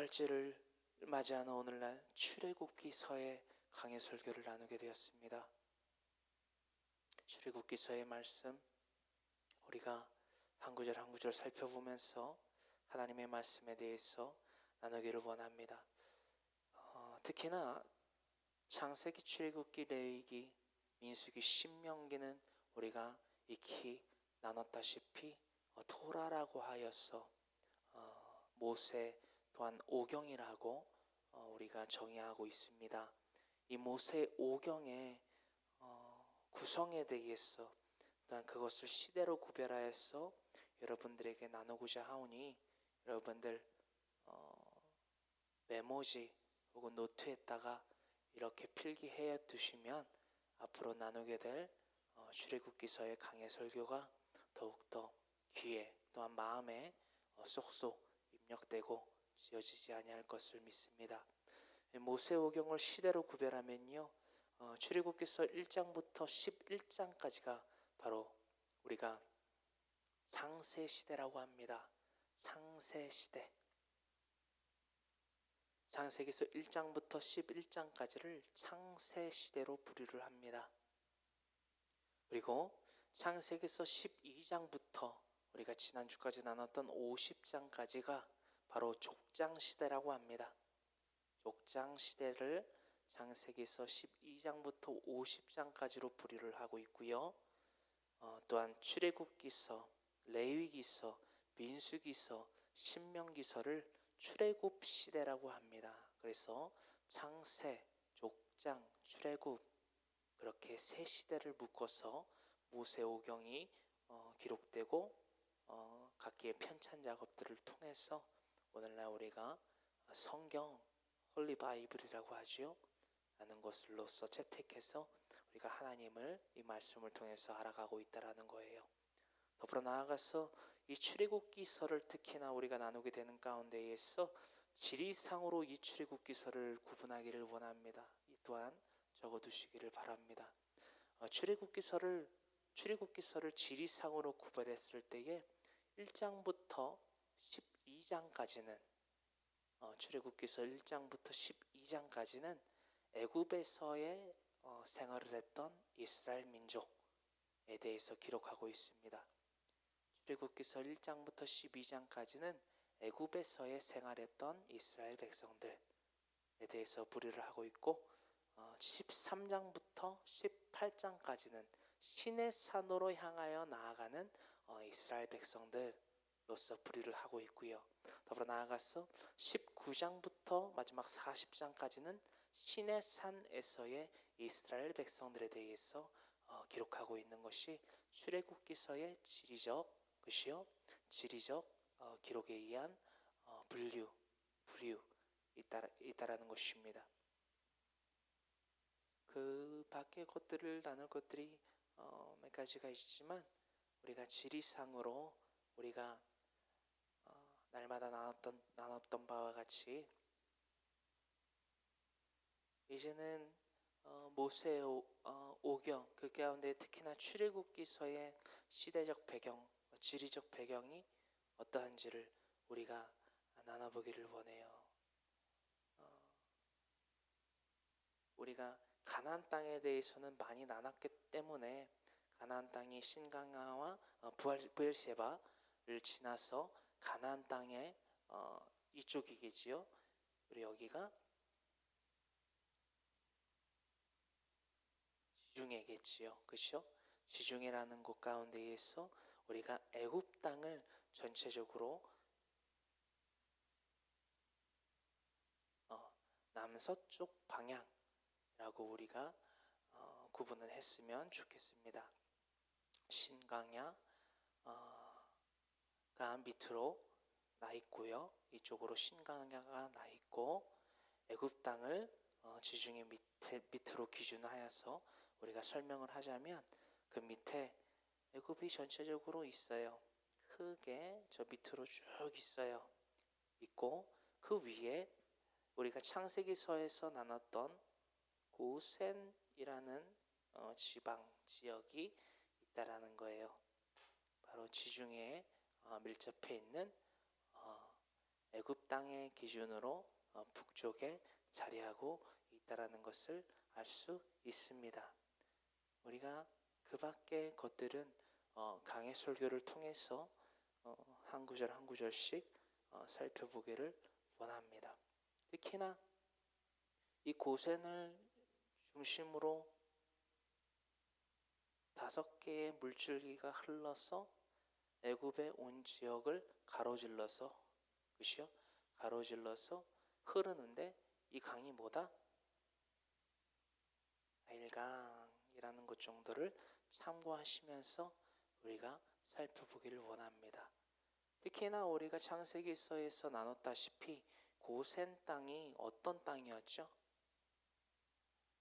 부활절을 맞이하는 오늘날 출애굽기서의 강해 설교를 나누게 되었습니다. 출애굽기서의 말씀 우리가 한 구절 한 구절 살펴보면서 하나님의 말씀에 대해서 나누기를 원합니다. 특히나 창세기, 출애굽기, 레위기, 민수기, 신명기는 우리가 익히 나눴다시피 토라라고 하여서 모세 또한 오경이라고 우리가 정의하고 있습니다. 이 모세 오경의 구성에 대해서 또한 그것을 시대로 구별하여서 여러분들에게 나누고자 하오니 여러분들 메모지 혹은 노트에다가 이렇게 필기해 두시면 앞으로 나누게 될 출애굽기서의 강해 설교가 더욱더 귀에 또한 마음에 쏙쏙 입력되고 지어지지 아니할 것을 믿습니다. 모세오경을 시대로 구별하면요, 출애굽기서 1장부터 11장까지가 바로 우리가 창세시대라고 합니다. 창세시대. 창세기서 1장부터 11장까지를 창세시대로 분류를 합니다. 그리고 창세기서 12장부터 우리가 지난주까지 나눴던 50장까지가 바로 족장시대라고 합니다. 족장시대를 창세기서 12장부터 50장까지로 분류를 하고 있고요. 또한 출애굽기서, 레위기서, 민수기서, 신명기서를 출애굽시대라고 합니다. 그래서 창세, 족장, 출애굽 그렇게 세 시대를 묶어서 모세오경이 기록되고 각기의 편찬 작업들을 통해서 오늘날 우리가 성경, 홀리 바이블이라고 하지요. 라는 것으로서 채택해서 우리가 하나님을 이 말씀을 통해서 알아가고 있다라는 거예요. 더불어 나아가서 이 출애굽기서를 특히나 우리가 나누게 되는 가운데에서 지리상으로 이 출애굽기서를 구분하기를 원합니다. 이 또한 적어두시기를 바랍니다. 출애굽기서를 지리상으로 구별했을 때에 1장부터 12장까지는 출애굽기서 1장부터 12장까지는 애굽에서의 생활을 했던 이스라엘 민족에 대해서 기록하고 있습니다. 출애굽기서 1장부터 12장까지는 애굽에서의 생활했던 이스라엘 백성들에 대해서 분류를 하고 있고 13장부터 18장까지는 신의 산으로 향하여 나아가는 이스라엘 백성들로서 분류를 하고 있고요. 더불어 나아가서 19장부터 마지막 40장까지는 신의 산에서의 이스라엘 백성들에 대해서 기록하고 있는 것이 출애굽기서의 지리적 기록에 의한 분류 있다라는 것입니다. 그 밖의 것들을 나눌 것들이 몇 가지가 있지만 우리가 지리상으로 우리가 날마다 나눴던 바와 같이 이제는 모세 오경 그 가운데 특히나 출애굽기서의 시대적 배경, 지리적 배경이 어떠한지를 우리가 나눠보기를 원해요. 우리가 가나안 땅에 대해서는 많이 나눴기 때문에 가나안 땅이 신강야와 브엘셰바를 지나서 가나안 땅의 이쪽이겠지요. 그리고 여기가 지중해겠지요. 그렇죠? 지중해라는 곳 가운데에서 우리가 애굽 땅을 전체적으로 남서쪽 방향이라고 우리가 구분을 했으면 좋겠습니다. 신강야가 밑으로 나 있고요. 이쪽으로 신강야가 나 있고 애굽 땅을 지중해 밑으로 기준하여서 우리가 설명을 하자면 그 밑에 애굽이 전체적으로 있어요. 크게 저 밑으로 쭉 있고 그 위에 우리가 창세기서에서 나눴던 고센이라는 지역이 있다라는 거예요. 바로 지중해에 밀접해 있는 애굽 땅의 기준으로 북쪽에 자리하고 있다라는 것을 알 수 있습니다. 우리가 그 밖의 것들은 강해 설교를 통해서 한 구절 한 구절씩 살펴보기를 원합니다. 특히나 이 고센을 중심으로 5개의 물줄기가 흘러서 애굽의 온 지역을 가로질러서 그시요? 가로질러서 흐르는데 이 강이 뭐다? 나일강이라는 것 정도를 참고하시면서 우리가 살펴보기를 원합니다. 특히나 우리가 창세기서에서 나눴다시피 고센 땅이 어떤 땅이었죠?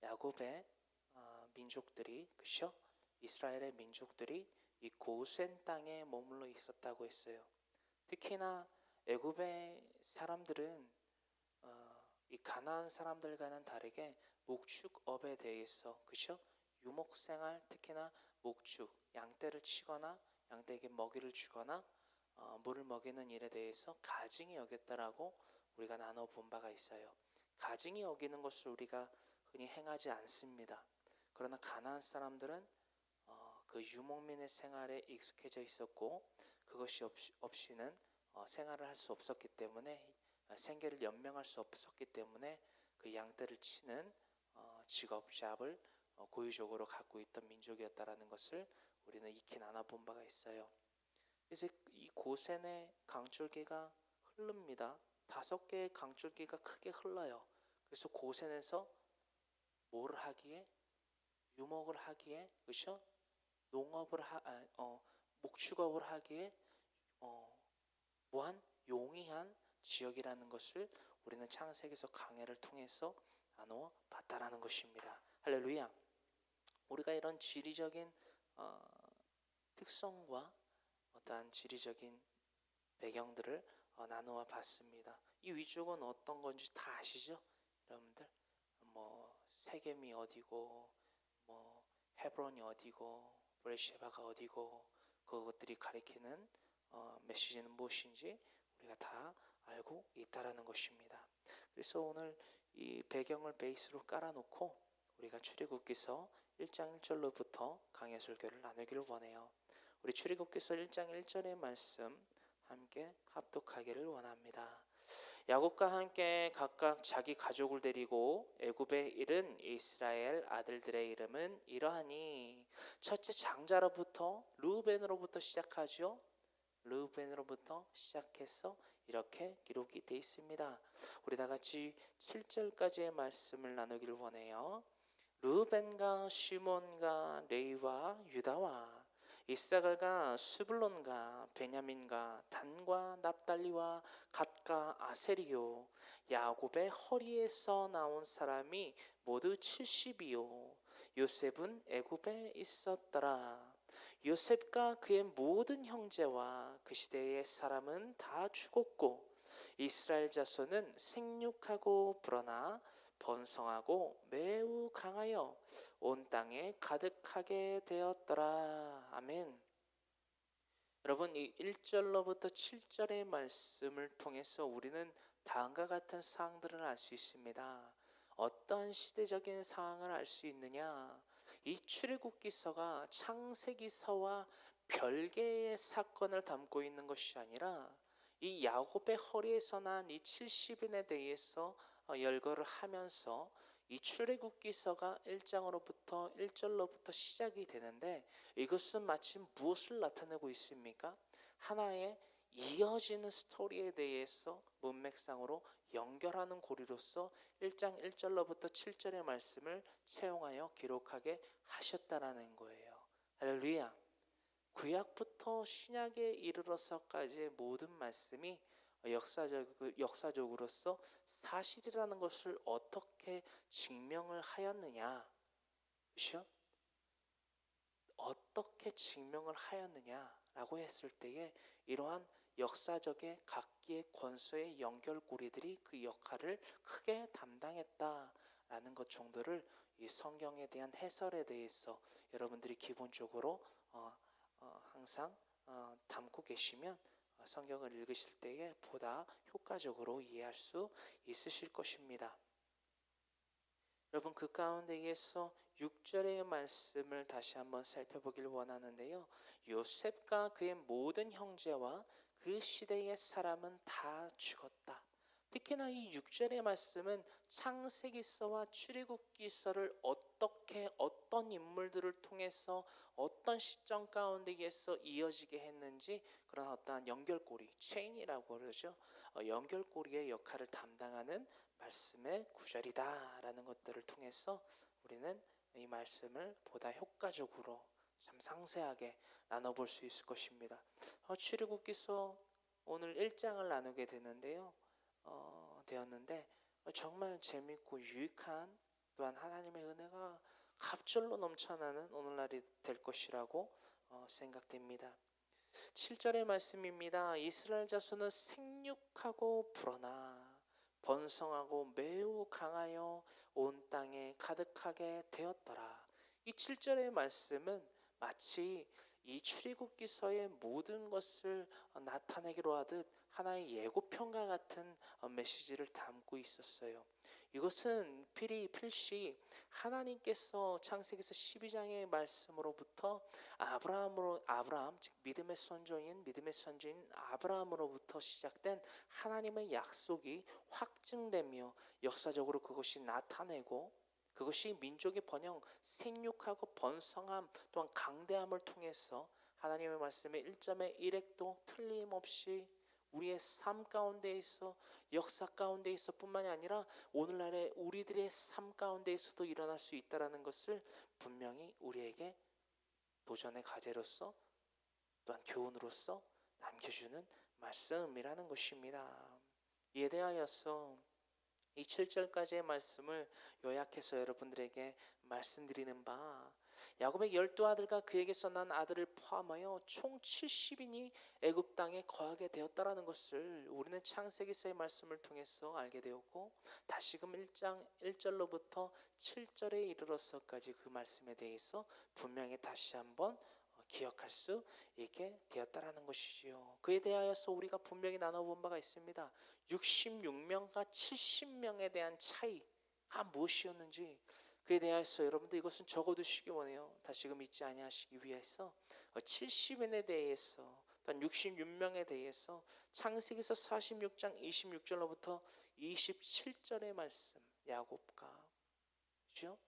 야곱의 민족들이 그죠? 이스라엘의 민족들이 이 고센 땅에 머물러 있었다고 했어요. 특히나 애굽의 사람들은 이 가나안 사람들과는 다르게 목축업에 대해서 그죠? 유목생활 특히나 목축 양떼를 치거나 양떼에게 먹이를 주거나 물을 먹이는 일에 대해서 가증히 여겼다라고 우리가 나눠본 바가 있어요. 가증히 여기는 것을 우리가 흔히 행하지 않습니다. 그러나 가나안 사람들은 그 유목민의 생활에 익숙해져 있었고 그것이 없이는 생활을 할 수 없었기 때문에 생계를 연명할 수 없었기 때문에 그 양떼를 치는 직업잡을 고유적으로 갖고 있던 민족이었다라는 것을 우리는 익히 나눠본 바가 있어요. 그래서 이 고센의 강줄기가 흐릅니다. 5개의 강줄기가 크게 흘러요. 그래서 고센에서 뭘 하기에? 유목을 하기에, 그렇죠? 목축업을 하기에 무한 용이한 지역이라는 것을 우리는 창세기서 강해를 통해서 나누어 봤다라는 것입니다. 할렐루야. 우리가 이런 지리적인 특성과 어떠한 지리적인 배경들을 나누어 봤습니다. 이 위쪽은 어떤 건지 다 아시죠? 여러분들 뭐 세겜이 어디고 뭐 헤브론이 어디고 브레시바가 어디고 그것들이 가리키는 메시지는 무엇인지 우리가 다 알고 있다라는 것입니다. 그래서 오늘 이 배경을 베이스로 깔아놓고 우리가 출애굽기서 1장 1절로부터 강해 설교를 나누기를 원해요. 우리 출애굽기서 1장 1절의 말씀 함께 합독하기를 원합니다. 야곱과 함께 각각 자기 가족을 데리고 애굽에 이른 이스라엘 아들들의 이름은 이러하니 첫째 장자로부터 르우벤으로부터 시작하죠. 르우벤으로부터 시작해서 이렇게 기록이 되어 있습니다. 우리 다 같이 7절까지의 말씀을 나누기를 원해요. 르우벤과 시몬과 레위와 유다와 이사갈과 스불론과 베냐민과 단과 납달리와 갓과 아세리요 야곱의 허리에서 나온 사람이 모두 70이요 요셉은 애굽에 있었더라. 요셉과 그의 모든 형제와 그 시대의 사람은 다 죽었고 이스라엘 자손은 생육하고 불어나 번성하고 매우 강하여 온 땅에 가득하게 되었더라. 아멘. 여러분 이 1절로부터 7절의 말씀을 통해서 우리는 다음과 같은 사항들을 알 수 있습니다. 어떤 시대적인 상황을 알 수 있느냐? 이 출애굽기서가 창세기서와 별개의 사건을 담고 있는 것이 아니라 이 야곱의 허리에서 난 이 70인에 대해서 열거를 하면서 이 출애굽기서가 1장으로부터 1절로부터 시작이 되는데 이것은 마치 무엇을 나타내고 있습니까? 하나의 이어지는 스토리에 대해서 문맥상으로 연결하는 고리로서 1장 1절로부터 7절의 말씀을 채용하여 기록하게 하셨다라는 거예요. 할렐루야. 구약부터 신약에 이르러서까지의 모든 말씀이 역사적으로서 사실이라는 것을 어떻게 증명을 하였느냐, 그렇죠? 어떻게 증명을 하였느냐라고 했을 때에 이러한 역사적의 각기의 권소의 연결고리들이 그 역할을 크게 담당했다라는 것 정도를 이 성경에 대한 해설에 대해서 여러분들이 기본적으로 항상 담고 계시면 성경을 읽으실 때에 보다 효과적으로 이해할 수 있으실 것입니다. 여러분, 그 가운데에서 6절의 말씀을 다시 한번 살펴보길 원하는데요. 요셉과 그의 모든 형제와 그 시대의 사람은 다 죽었다. 특히나 이 6절의 말씀은 창세기서와 출애굽기서를 어떻게 어떤 인물들을 통해서 어떤 시점 가운데에서 이어지게 했는지 그런 어떠한 연결고리, 체인이라고 그러죠. 연결고리의 역할을 담당하는 말씀의 구절이다라는 것들을 통해서 우리는 이 말씀을 보다 효과적으로 참 상세하게 나눠볼 수 있을 것입니다. 출애굽기서 오늘 1장을 나누게 되었는데 정말 재밌고 유익한, 또한 하나님의 은혜가 갑절로 넘쳐나는 오늘날이 될 것이라고 생각됩니다. 7절의 말씀입니다. 이스라엘 자손은 생육하고 불어나 번성하고 매우 강하여 온 땅에 가득하게 되었더라. 이 7절의 말씀은 마치 이 출애굽기서의 모든 것을 나타내기로 하듯 하나의 예고편과 같은 메시지를 담고 있었어요. 이것은 필시 하나님께서 창세기서 12장의 말씀으로부터 아브라함, 즉 믿음의 선조인 아브라함으로부터 시작된 하나님의 약속이 확증되며 역사적으로 그것이 나타내고, 그것이 민족의 번영, 생육하고 번성함 또한 강대함을 통해서 하나님의 말씀의 1점의 1핵도 틀림없이 우리의 삶 가운데 있어, 역사 가운데 있어 뿐만이 아니라 오늘날의 우리들의 삶 가운데 있어도 일어날 수 있다는 것을 분명히 우리에게 도전의 과제로서 또한 교훈으로서 남겨주는 말씀이라는 것입니다. 이에 대하여서 이 7절까지의 말씀을 요약해서 여러분들에게 말씀드리는 바, 야곱의 12아들과 그에게서 난 아들을 포함하여 총 70인이 애굽 땅에 거하게 되었다라는 것을 우리는 창세기서의 말씀을 통해서 알게 되었고, 다시금 1장 1절로부터 7절에 이르러서까지 그 말씀에 대해서 분명히 다시 한번 기억할 수 있게 되었다라는 것이지요. 그에 대하여서 우리가 분명히 나눠본 바가 있습니다. 66명과 70명에 대한 차이가 무엇이었는지 그에 대해서 여러분들 이것은 적어두시기 원해요. 다시금 잊지 아니하시기 위해서 70인에 대해서 또한 66명에 대해서 창세기서 46장 26절로부터 27절의 말씀, 야곱과 그렇죠?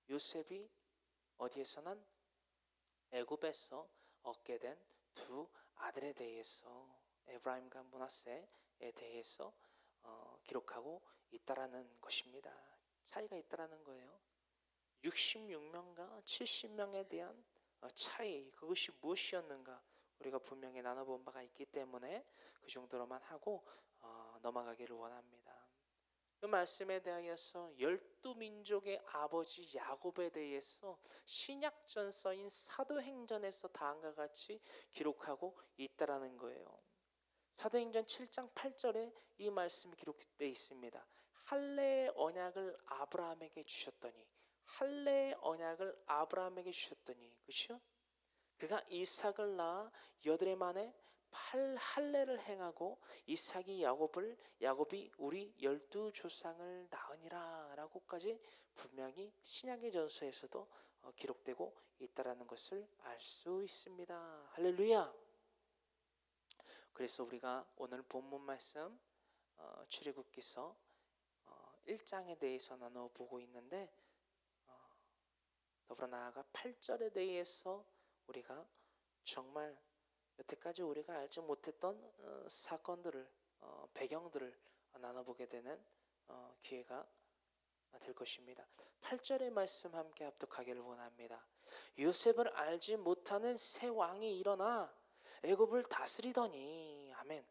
요셉이 어디에서 난 애굽에서 얻게 된 두 아들에 대해서, 에브라임과 므낫세에 대해서 기록하고 있다라는 것입니다. 차이가 있다라는 거예요. 66명과 70명에 대한 차이, 그것이 무엇이었는가 우리가 분명히 나눠본 바가 있기 때문에 그 정도로만 하고 넘어가기를 원합니다. 그 말씀에 대하여서 12민족의 아버지 야곱에 대해서 신약 전서인 사도행전에서 다음과 같이 기록하고 있다라는 거예요. 사도행전 7장 8절에 이 말씀이 기록되어 있습니다. 할례의 언약을 아브라함에게 주셨더니, 그렇죠? 그가 이삭을 낳아 여드레 만에 할례를 행하고 이삭이 야곱이 우리 12조상을 낳으니라 라고까지 분명히 신약의 전서에서도 기록되고 있다라는 것을 알 수 있습니다. 할렐루야. 그래서 우리가 오늘 본문 말씀 출애굽기서 1장에 대해서 나눠보고 있는데, 더불어 나아가 8절에 대해서 우리가 정말 여태까지 우리가 알지 못했던 사건들을, 배경들을 나눠보게 되는 기회가 될 것입니다. 8절의 말씀 함께 합독하기를 원합니다. 요셉을 알지 못하는 새 왕이 일어나 애굽을 다스리더니, 아멘.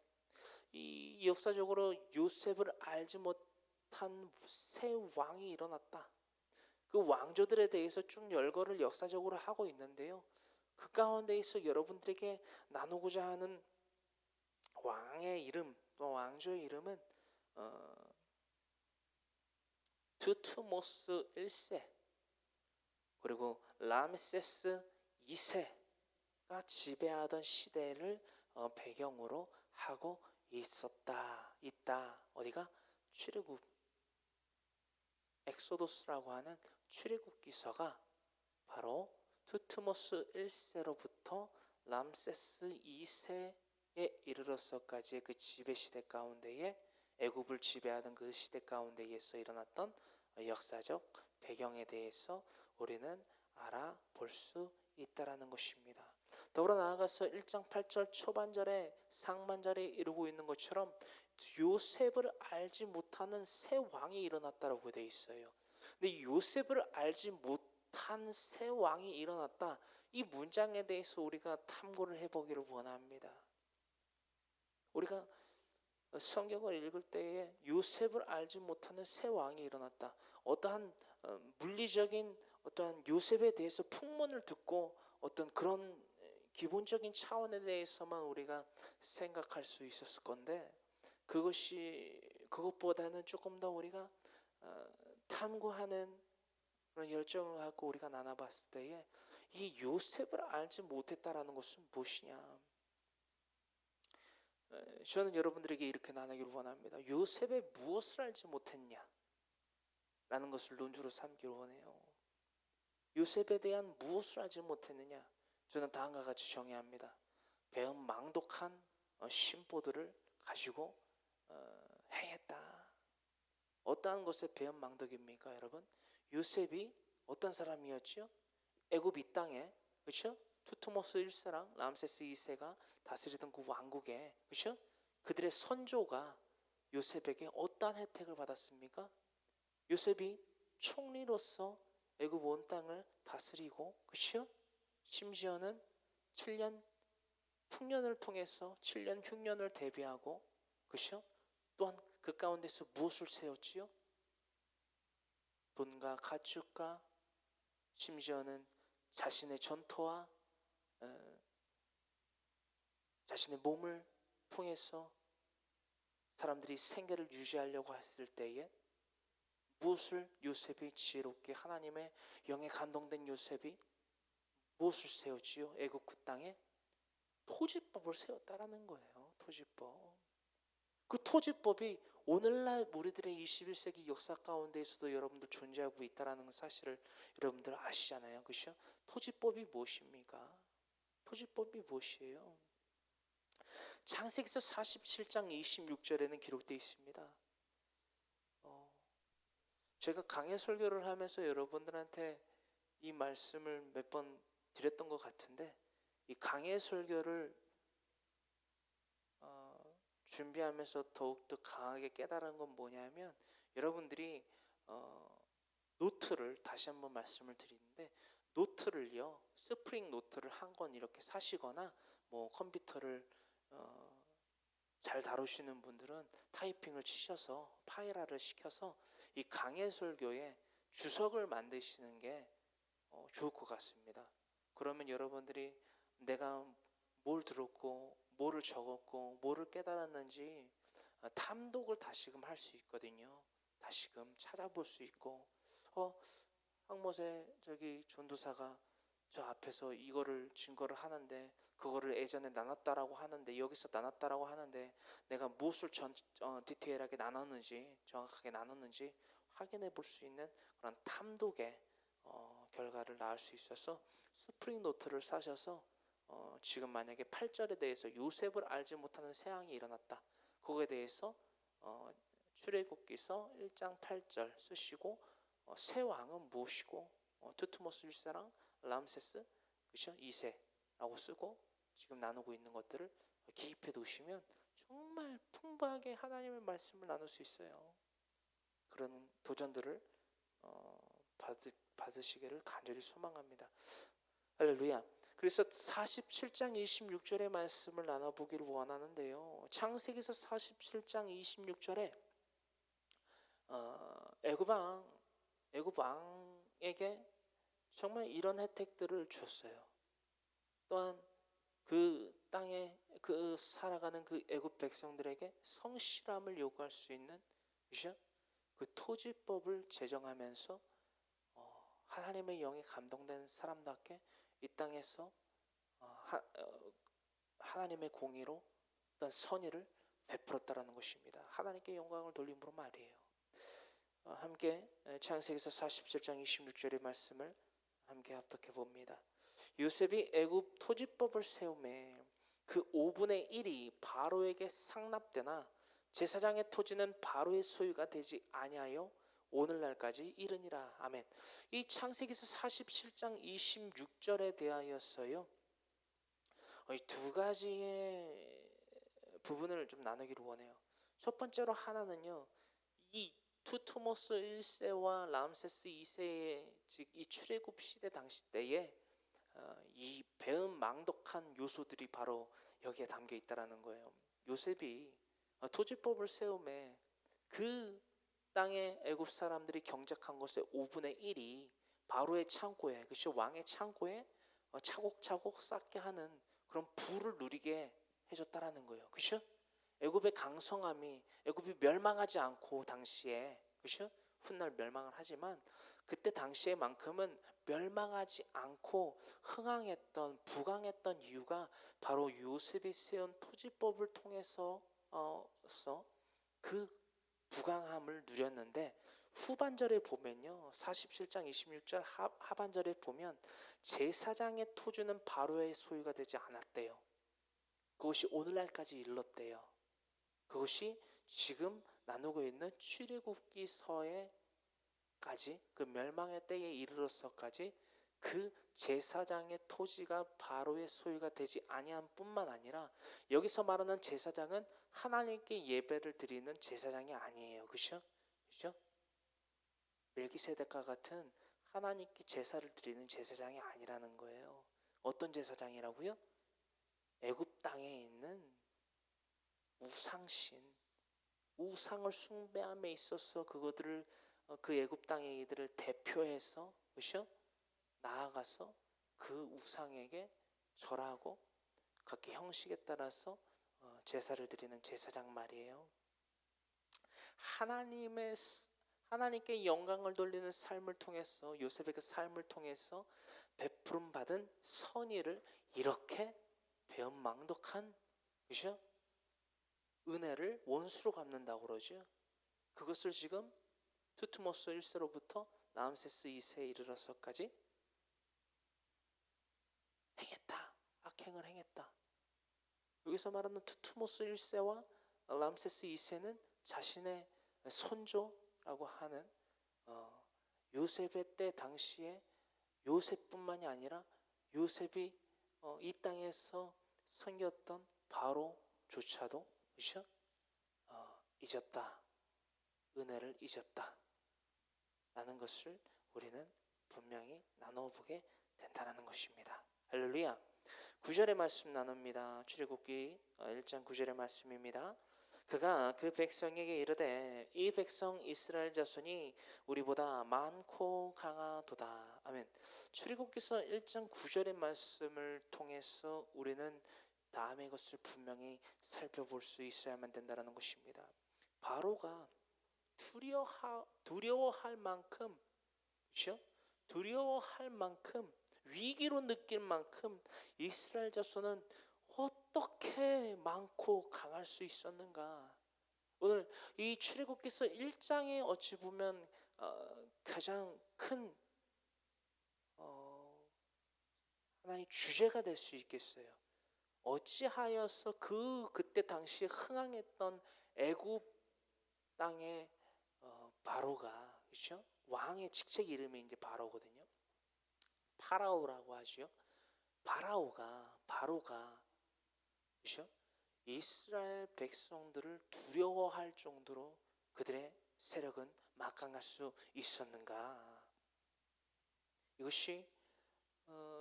이 역사적으로 요셉을 알지 못한 새 왕이 일어났다. 그 왕조들에 대해서 쭉 열거를 역사적으로 하고 있는데요. 그 가운데에서 여러분들에게 나누고자 하는 왕의 이름, 또 왕조의 이름은 투투모스 1세 그리고 라메세스 2세 지배하던 시대를 배경으로 하고 있다. 어디가? 출애굽, 엑소도스라고 하는 출애굽 기서가 바로 투트모스 1세로부터 람세스 2세에 이르러서까지의 그 지배 시대 가운데에, 애굽을 지배하던 그 시대 가운데에서 일어났던 역사적 배경에 대해서 우리는 알아볼 수 있다라는 것입니다. 더불어 나아가서 1장 8절 초반절에 상반절에 이루고 있는 것처럼 요셉을 알지 못하는 새 왕이 일어났다라고 되어 있어요. 근데 요셉을 알지 못한 새 왕이 일어났다, 이 문장에 대해서 우리가 탐구를 해보기를 원합니다. 우리가 성경을 읽을 때에 요셉을 알지 못하는 새 왕이 일어났다, 어떠한 물리적인 어떠한 요셉에 대해서 풍문을 듣고 어떤 그런 기본적인 차원에 대해서만 우리가 생각할 수 있었을 건데, 그것보다는 조금 더 우리가 탐구하는 그런 열정을 갖고 우리가 나눠봤을 때에 이 요셉을 알지 못했다라는 것은 무엇이냐? 저는 여러분들에게 이렇게 나누기를 원합니다. 요셉의 무엇을 알지 못했냐? 라는 것을 논주로 삼기를 원해요. 요셉에 대한 무엇을 알지 못했느냐? 저는 다음과 같이 정의합니다. 배은망덕한 심보들을 가지고 행했다. 어떠한 것의 배은망덕입니까, 여러분? 요셉이 어떤 사람이었죠? 애굽 이 땅에, 그렇죠? 투트모스 1세랑 람세스 2세가 다스리던 그 왕국에, 그렇죠? 그들의 선조가 요셉에게 어떠한 혜택을 받았습니까? 요셉이 총리로서 애굽 온 땅을 다스리고, 그렇죠? 심지어는 7년 풍년을 통해서 7년 흉년을 대비하고, 그렇죠? 또한 그 가운데서 무엇을 세웠지요? 돈과 가축과 심지어는 자신의 전토와 자신의 몸을 통해서 사람들이 생계를 유지하려고 했을 때에 무엇을 요셉이 지혜롭게, 하나님의 영에 감동된 요셉이 무엇을 세웠지요? 애굽 그 땅에 토지법을 세웠다라는 거예요. 토지법. 그 토지법이 오늘날 우리들의 21세기 역사 가운데에서도 여러분들 존재하고 있다는 사실을 여러분들 아시잖아요. 그렇죠? 토지법이 무엇입니까? 토지법이 무엇이에요? 창세기서 47장 26절에는 기록되어 있습니다. 제가 강해 설교를 하면서 여러분들한테 이 말씀을 몇 번 드렸던 것 같은데, 이 강해 설교를 준비하면서 더욱더 강하게 깨달은 건 뭐냐면, 여러분들이 노트를, 다시 한번 말씀을 드리는데, 노트를요, 스프링 노트를 한 권 이렇게 사시거나, 뭐 컴퓨터를 잘 다루시는 분들은 타이핑을 치셔서 파일화를 시켜서 이 강해 설교에 주석을 만드시는 게 좋을 것 같습니다. 그러면 여러분들이 내가 뭘 들었고 뭐를 적었고 뭐를 깨달았는지 탐독을 다시금 할 수 있거든요. 다시금 찾아볼 수 있고, 황모세 저기 전도사가 저 앞에서 이거를 증거를 하는데, 그거를 예전에 나눴다라고 하는데, 여기서 나눴다라고 하는데 내가 무엇을 디테일하게 나눴는지, 정확하게 나눴는지 확인해 볼 수 있는 그런 탐독의 결과를 낳을 수 있어서 스프링 노트를 사셔서 지금 만약에 8절에 대해서 요셉을 알지 못하는 새 왕이 일어났다, 그거에 대해서 출애굽기서 1장 8절 쓰시고 새 왕은 무엇이고 투트모스 1세랑 람세스, 그렇죠? 2세라고 쓰고 지금 나누고 있는 것들을 기입해 두시면 정말 풍부하게 하나님의 말씀을 나눌 수 있어요. 그런 도전들을 받으시기를 간절히 소망합니다. 할렐루야. 그래서 47장 26절의 말씀을 나눠보기를 원하는데요, 창세기서 47장 26절에 애굽 왕에게 정말 이런 혜택들을 줬어요. 또한 그 땅에 그 살아가는 그 애굽 백성들에게 성실함을 요구할 수 있는, 그죠? 그 토지법을 제정하면서 하나님의 영에 감동된 사람답게 이 땅에서 하나님의 공의로 어떤 선의를 베풀었다라는 것입니다. 하나님께 영광을 돌림으로 말이에요. 함께 창세기서 47장 26절의 말씀을 함께 합독해 봅니다. 요셉이 애굽 토지법을 세우매 그 5분의 1이 바로에게 상납되나 제사장의 토지는 바로의 소유가 되지 아니하여 오늘날까지 이르니라. 아멘. 이 창세기서 47장 26절에 대하여서요, 이 두 가지의 부분을 좀 나누기를 원해요. 첫 번째로 하나는요, 이 투트모스 1세와 람세스 2세의 즉 이 출애굽 시대 당시 때에 이 배은망덕한 요소들이 바로 여기에 담겨 있다라는 거예요. 요셉이 토지법을 세우매 그 땅에 애굽 사람들이 경작한 것의 5분의 1이 바로의 창고에, 그렇죠, 왕의 창고에 차곡차곡 쌓게 하는 그런 부를 누리게 해줬다라는 거예요. 그렇죠? 애굽의 강성함이, 애굽이 멸망하지 않고 당시에, 그렇죠? 훗날 멸망을 하지만 그때 당시에만큼은 멸망하지 않고 흥황했던, 부강했던 이유가 바로 요셉이 세운 토지법을 통해서 그 부강함을 누렸는데, 후반절에 보면요, 47장 26절 하반절에 보면 제사장의 토지는 바로의 소유가 되지 않았대요. 그것이 오늘날까지 이르렀대요. 그것이 지금 나누고 있는 출애굽기서에까지, 그 멸망의 때에 이르러서까지 그 제사장의 토지가 바로의 소유가 되지 아니한 뿐만 아니라, 여기서 말하는 제사장은 하나님께 예배를 드리는 제사장이 아니에요. 그렇죠? 그렇죠? 멜기세덱과 같은 하나님께 제사를 드리는 제사장이 아니라는 거예요. 어떤 제사장이라고요? 애굽 땅에 있는 우상신, 우상을 숭배함에 있어서 그것들을 그 애굽 땅의 이들을 대표해서, 그렇죠? 나아가서 그 우상에게 절하고 각기 형식에 따라서 제사를 드리는 제사장 말이에요. 하나님께 영광을 돌리는 삶을 통해서, 요셉의 그 삶을 통해서 베푸름 받은 선의를 이렇게 배은망덕한, 그렇죠? 은혜를 원수로 갚는다고 그러죠. 그것을 지금 투트모스 1세로부터 람세스 2세에 이르러서까지 행했다. 악행을 행했다. 여기서 말하는 투트모스 1세와 람세스 2세는 자신의 선조라고 하는 요셉의 때 당시에 요셉뿐만이 아니라 요셉이 이 땅에서 섬겼던 바로조차도, 그렇죠? 잊었다. 은혜를 잊었다 라는 것을 우리는 분명히 나눠보게 된다는 것입니다. 할렐루야. 9절의 말씀 나눕니다. 출애굽기 1장 9절의 말씀입니다. 그가 그 백성에게 이르되 이 백성 이스라엘 자손이 우리보다 많고 강하도다. 아멘. 출애굽기서 1장 9절의 말씀을 통해서 우리는 다음의 것을 분명히 살펴볼 수 있어야만 된다는 것입니다. 바로가 두려워할 만큼, 그렇죠? 두려워할 만큼, 위기로 느낄 만큼 이스라엘 자손은 어떻게 많고 강할 수 있었는가? 오늘 이 출애굽기서 1장에 어찌 보면 가장 큰 하나의 주제가 될 수 있겠어요. 어찌하여서 그때 당시에 흥황했던 애굽 땅의 바로가, 그렇죠? 왕의 직책 이름이 이제 바로거든요. 파라오라고 하죠. 바로가, 그렇죠? 이스라엘 백성들을 두려워할 정도로 그들의 세력은 막강할 수 있었는가? 이것이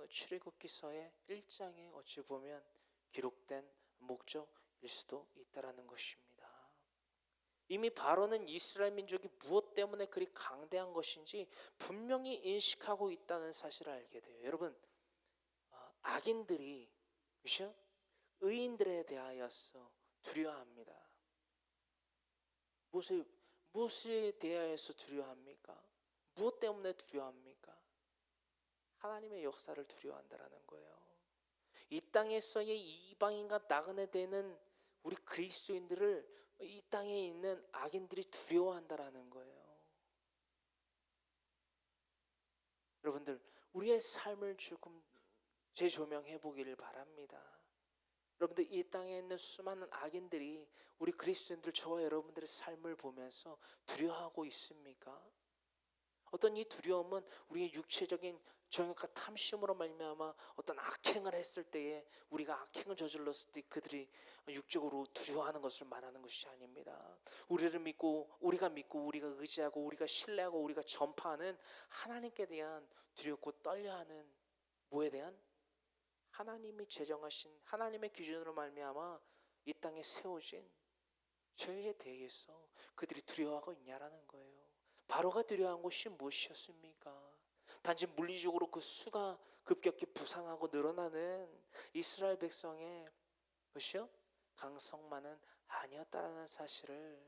출애굽기서의 1장에 어찌 보면 기록된 목적일 수도 있다라는 것입니다. 이미 바로는 이스라엘 민족이 무엇 때문에 그리 강대한 것인지 분명히 인식하고 있다는 사실을 알게 돼요. 여러분, 악인들이, 그렇죠? 의인들에 대하여서 두려워합니다. 무엇에 대하여서 두려워합니까? 무엇 때문에 두려워합니까? 하나님의 역사를 두려워한다라는 거예요. 이 땅에서의 이방인과 나그네 되는 우리 그리스도인들을 이 땅에 있는 악인들이 두려워한다라는 거예요. 여러분들, 우리의 삶을 조금 재조명해 보기를 바랍니다. 여러분들, 이 땅에 있는 수많은 악인들이 우리 그리스도인들, 저와 여러분들의 삶을 보면서 두려워하고 있습니까? 어떤 이 두려움은 우리의 육체적인 정욕과 탐심으로 말미암아 어떤 악행을 했을 때에, 우리가 악행을 저질렀을 때 그들이 육적으로 두려워하는 것을 말하는 것이 아닙니다. 우리가 믿고 우리가 의지하고 우리가 신뢰하고 우리가 전파하는 하나님께 대한 두렵고 떨려하는, 뭐에 대한? 하나님이 제정하신 하나님의 기준으로 말미암아 이 땅에 세워진 죄에 대해서 그들이 두려워하고 있냐라는 거예요. 바로가 두려워한 것이 무엇이었습니까? 단지 물리적으로 그 수가 급격히 부상하고 늘어나는 이스라엘 백성의 것이요? 강성만은 아니었다는 사실을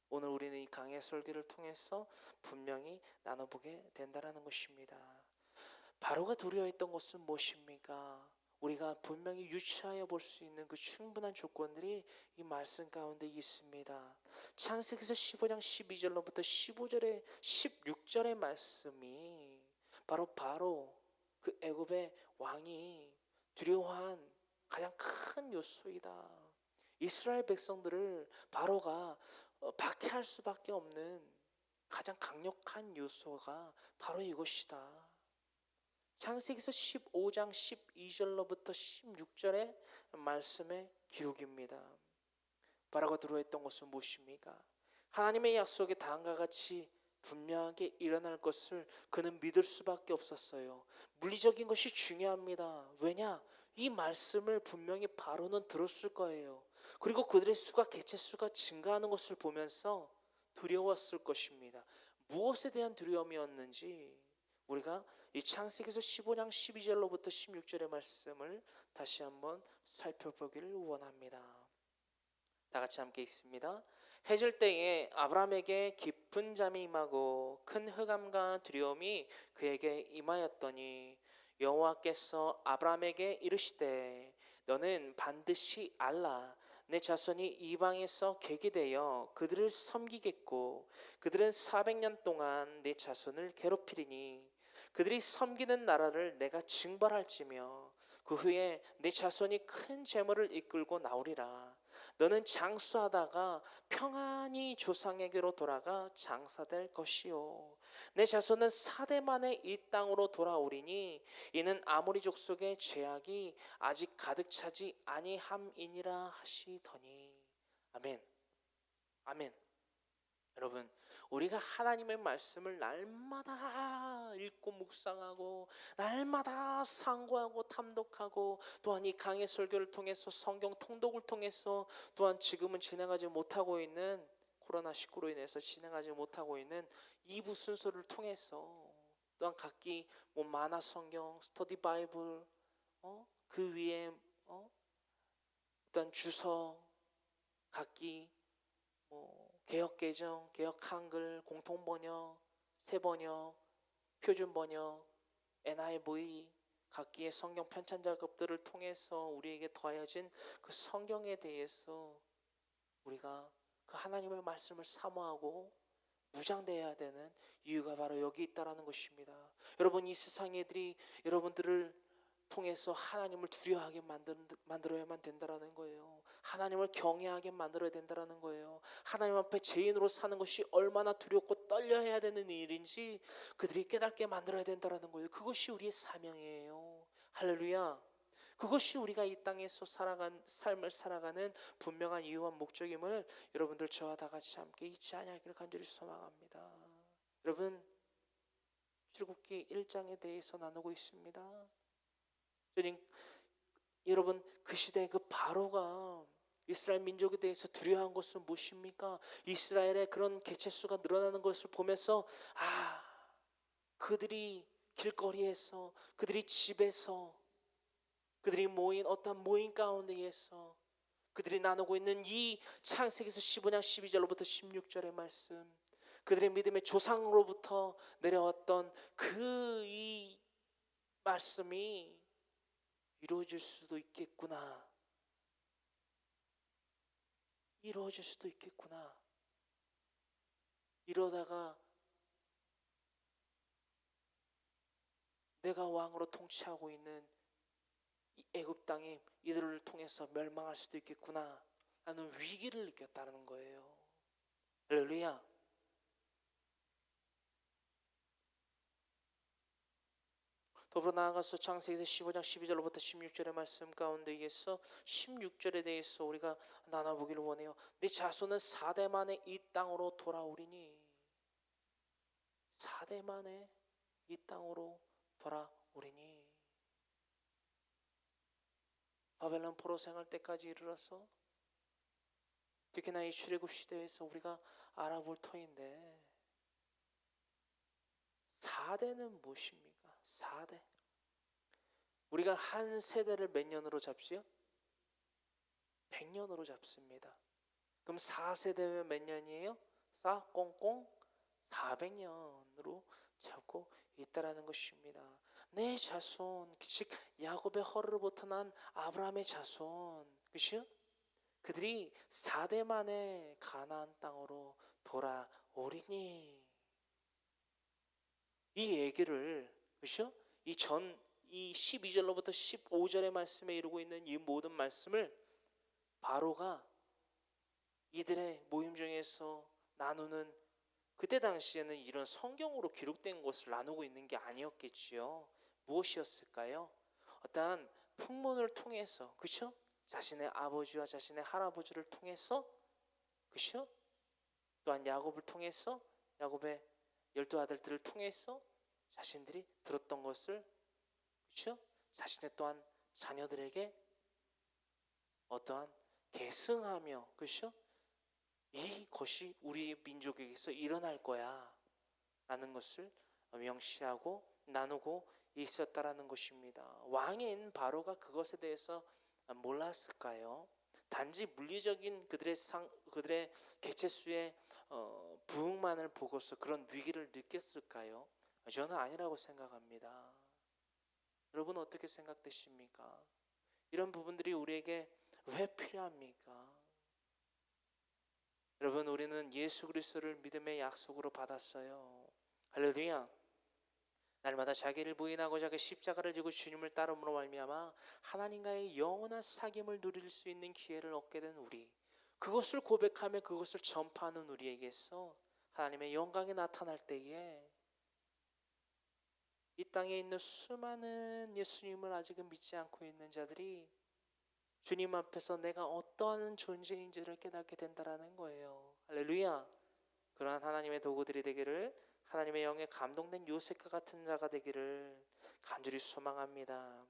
오늘 우리는 이 강의 설교를 통해서 분명히 나눠보게 된다는 것입니다. 바로가 두려워했던 것은 무엇입니까? 우리가 분명히 유추하여 볼 수 있는 그 충분한 조건들이 이 말씀 가운데 있습니다. 창세기서 15장 12절로부터 16절의 말씀이 바로 그 애굽의 왕이 두려워한 가장 큰 요소이다. 이스라엘 백성들을 바로가 박해할 수밖에 없는 가장 강력한 요소가 바로 이것이다. 창세기서 15장 12절로부터 16절의 말씀의 기록입니다. 바로가 두려워했던 것은 무엇입니까? 하나님의 약속이 다음과 같이 분명하게 일어날 것을 그는 믿을 수밖에 없었어요. 물리적인 것이 중요합니다. 왜냐? 이 말씀을 분명히 바로는 들었을 거예요. 그리고 그들의 수가, 개체 수가 증가하는 것을 보면서 두려웠을 것입니다. 무엇에 대한 두려움이었는지 우리가 이 창세기서 15장 12절로부터 16절의 말씀을 다시 한번 살펴보기를 원합니다. 다 같이 함께 읽습니다. 해질 때에 아브라함에게 깊은 잠이 임하고 큰 흑암과 두려움이 그에게 임하였더니 여호와께서 아브라함에게 이르시되 너는 반드시 알라. 내 자손이 이방에서 객이 되어 그들을 섬기겠고 그들은 400년 동안 내 자손을 괴롭히리니 그들이 섬기는 나라를 내가 징벌할지며 그 후에 내 자손이 큰 재물을 이끌고 나오리라. 너는 장수하다가 평안히 조상에게로 돌아가 장사될 것이요 내 자손은 4대 만에 이 땅으로 돌아오리니 이는 아모리 족속의 죄악이 아직 가득 차지 아니함이니라 하시더니. 아멘. 아멘. 여러분, 우리가 하나님의 말씀을 날마다 읽고 묵상하고 날마다 상고하고 탐독하고 또한 이 강의 설교를 통해서 성경 통독을 통해서 또한 지금은 진행하지 못하고 있는 코로나19로 인해서 진행하지 못하고 있는 2부 순서를 통해서 또한 각기 만화 성경, 스터디 바이블, 그 위에 또한 주석, 각기 개역 개정, 개역 한글, 공통 번역, 새 번역, 표준 번역, NIV 각기의 성경 편찬 작업들을 통해서 우리에게 더하여진 그 성경에 대해서 우리가 그 하나님의 말씀을 사모하고 무장되어야 되는 이유가 바로 여기 있다라는 것입니다. 여러분, 이 세상 애들이 여러분들을 통해서 하나님을 두려워하게 만들어야만 된다라는 거예요. 하나님을 경외하게 만들어야 된다라는 거예요. 하나님 앞에 죄인으로 사는 것이 얼마나 두렵고 떨려해야 되는 일인지 그들이 깨닫게 만들어야 된다라는 거예요. 그것이 우리의 사명이에요. 할렐루야. 그것이 우리가 이 땅에서 삶을 살아가는 분명한 이유와 목적임을 여러분들 저와 다 같이 함께 잊지 아니하기를 간절히 소망합니다. 여러분, 출애굽기 1장에 대해서 나누고 있습니다. 여러분, 그 시대의 그 바로가 이스라엘 민족에 대해서 두려워한 것은 무엇입니까? 이스라엘의 그런 개체수가 늘어나는 것을 보면서 그들이 길거리에서, 그들이 집에서, 그들이 모인 어떤 모임 가운데에서 그들이 나누고 있는 이 창세기서 15장 12절로부터 16절의 말씀, 그들의 믿음의 조상으로부터 내려왔던 그 이 말씀이 이루어질 수도 있겠구나. 이루어질 수도 있겠구나. 이러다가 내가 왕으로 통치하고 있는 이 애굽 땅이 이들을 통해서 멸망할 수도 있겠구나 라는 위기를 느꼈다는 거예요. 할렐루야. 더불어 나아가서 창세기서 15장 12절로부터 16절의 말씀 가운데에서 16절에 대해서 우리가 나눠보기를 원해요. 내 자손은 4대 만에 이 땅으로 돌아오리니, 4대 만에 이 땅으로 돌아오리니. 바벨론 포로 생활 때까지 이르러서 특히나 이 출애굽 시대에서 우리가 알아볼 터인데, 4대는 무엇입니까? 4대. 우리가 한 세대를 몇 년으로 잡지요? 100년으로 잡습니다. 그럼 4세대면 몇 년이에요? 꽁꽁 400년으로 잡고 있다라는 것입니다. 내 자손, 즉 야곱의 허르로부터 난 아브라함의 자손, 그렇죠? 그들이 4대 만에 가나안 땅으로 돌아오리니. 이 얘기를, 그렇죠? 이 12절로부터 15절의 말씀에 이루고 있는 이 모든 말씀을 바로가 이들의 모임 중에서 나누는, 그때 당시에는 이런 성경으로 기록된 것을 나누고 있는 게 아니었겠지요. 무엇이었을까요? 어떠한 풍문을 통해서, 그렇죠? 자신의 아버지와 자신의 할아버지를 통해서, 그렇죠? 또한 야곱을 통해서, 야곱의 12아들들을 통해서 자신들이 들었던 것을, 그렇죠? 자신의 또한 자녀들에게 어떠한 계승하며, 그렇죠? 이것이 우리 민족에게서 일어날 거야 라는 것을 명시하고 나누고 있었다라는 것입니다. 왕인 바로가 그것에 대해서 몰랐을까요? 단지 물리적인 그들의 개체수의 부흥만을 보고서 그런 위기를 느꼈을까요? 저는 아니라고 생각합니다. 여러분 어떻게 생각되십니까? 이런 부분들이 우리에게 왜 필요합니까? 여러분, 우리는 예수 그리스도를 믿음의 약속으로 받았어요. 할렐루야. 날마다 자기를 부인하고 자기 십자가를 지고 주님을 따름으로 말미암아 하나님과의 영원한 사귐을 누릴 수 있는 기회를 얻게 된 우리, 그것을 고백하며 그것을 전파하는 우리에게서 하나님의 영광이 나타날 때에 이 땅에 있는 수많은 예수님을 아직은 믿지 않고 있는 자들이 주님 앞에서 내가 어떠한 존재인지를 깨닫게 된다라는 거예요. 할렐루야. 그러한 하나님의 도구들이 되기를, 하나님의 영에 감동된 요셉과 같은 자가 되기를 간절히 소망합니다.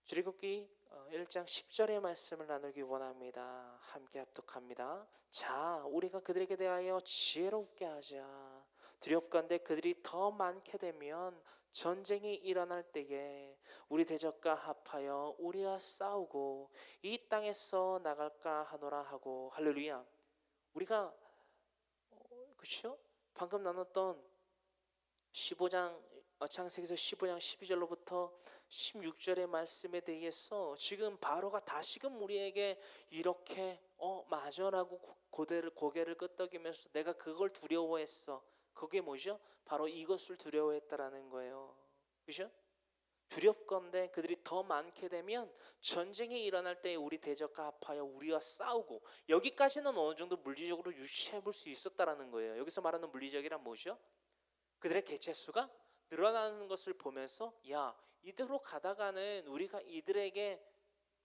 출애굽기 1장 10절의 말씀을 나누기 원합니다. 함께 합독합니다. 자, 우리가 그들에게 대하여 지혜롭게 하자. 두렵건대 그들이 더 많게 되면 전쟁이 일어날 때에 우리 대적과 합하여 우리와 싸우고 이 땅에서 나갈까 하노라 하고. 할렐루야. 우리가 그렇죠? 방금 나눴던 15장 창세기서 15장 12절로부터 16절의 말씀에 대해서 지금 바로가 다시금 우리에게 이렇게 맞아라고 고개를 끄덕이면서 내가 그걸 두려워했어. 그게 뭐죠? 바로 이것을 두려워했다라는 거예요. 그렇죠? 두렵건대 그들이 더 많게 되면 전쟁이 일어날 때 우리 대적과 합하여 우리와 싸우고. 여기까지는 어느 정도 물리적으로 유추해 볼 수 있었다라는 거예요. 여기서 말하는 물리적이란 뭐죠? 그들의 개체수가 늘어나는 것을 보면서 야, 이대로 가다가는 우리가 이들에게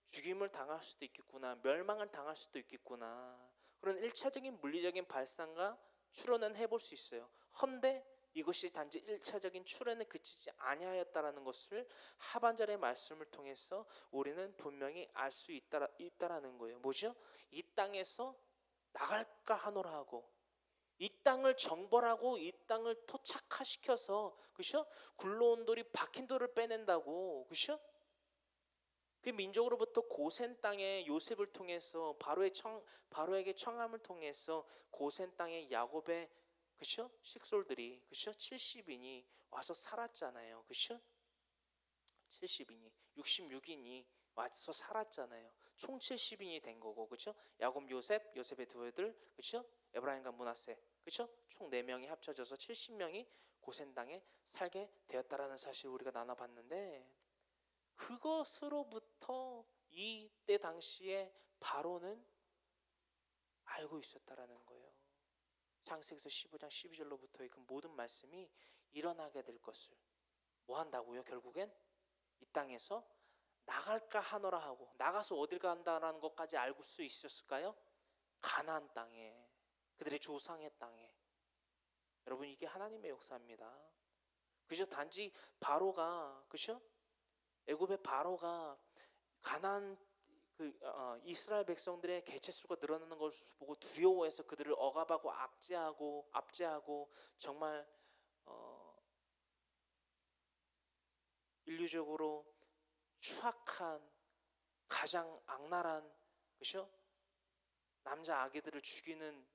죽임을 당할 수도 있겠구나, 멸망을 당할 수도 있겠구나, 그런 1차적인 물리적인 발상과 추론은 해볼 수 있어요. 헌데 이것이 단지 1차적인 추론에 그치지 아니하였다라는 것을 하반절의 말씀을 통해서 우리는 분명히 알 수 있다라는 거예요. 뭐죠? 이 땅에서 나갈까 하노라 하고, 이 땅을 정벌하고 이 땅을 토착화시켜서, 그렇죠? 굴러온 돌이 박힌 돌을 빼낸다고, 그렇죠? 그 민족으로부터 고센 땅에 요셉을 통해서 바로에게 청함을 통해서 고센 땅에 야곱의, 그렇죠? 식솔들이, 그렇죠? 70인이 와서 살았잖아요. 그렇죠? 70인이 66인이 와서 살았잖아요. 총 70인이 된 거고, 그렇죠? 야곱, 요셉, 요셉의 두 애들, 그렇죠? 에브라임과 므낫세, 그렇죠? 총 4명이 합쳐져서 70명이 고센 땅에 살게 되었다라는 사실을 우리가 나눠봤는데, 그것으로부터 이때 당시에 바로는 알고 있었다라는 거예요. 창세기서 15장 12절로부터의 그 모든 말씀이 일어나게 될 것을 뭐 한다고요? 결국엔 이 땅에서 나갈까 하노라 하고, 나가서 어딜 간다라는 것까지 알 수 있었을까요? 가나안 땅에, 그들의 조상의 땅에. 여러분, 이게 하나님의 역사입니다. 그죠? 단지 바로가, 그죠? 애굽의 바로가 가나안 이스라엘 백성들의 개체수가 늘어나는 것을 보고 두려워해서 그들을 억압하고 압제하고 정말 인류적으로 추악한, 가장 악랄한, 그죠? 남자 아기들을 죽이는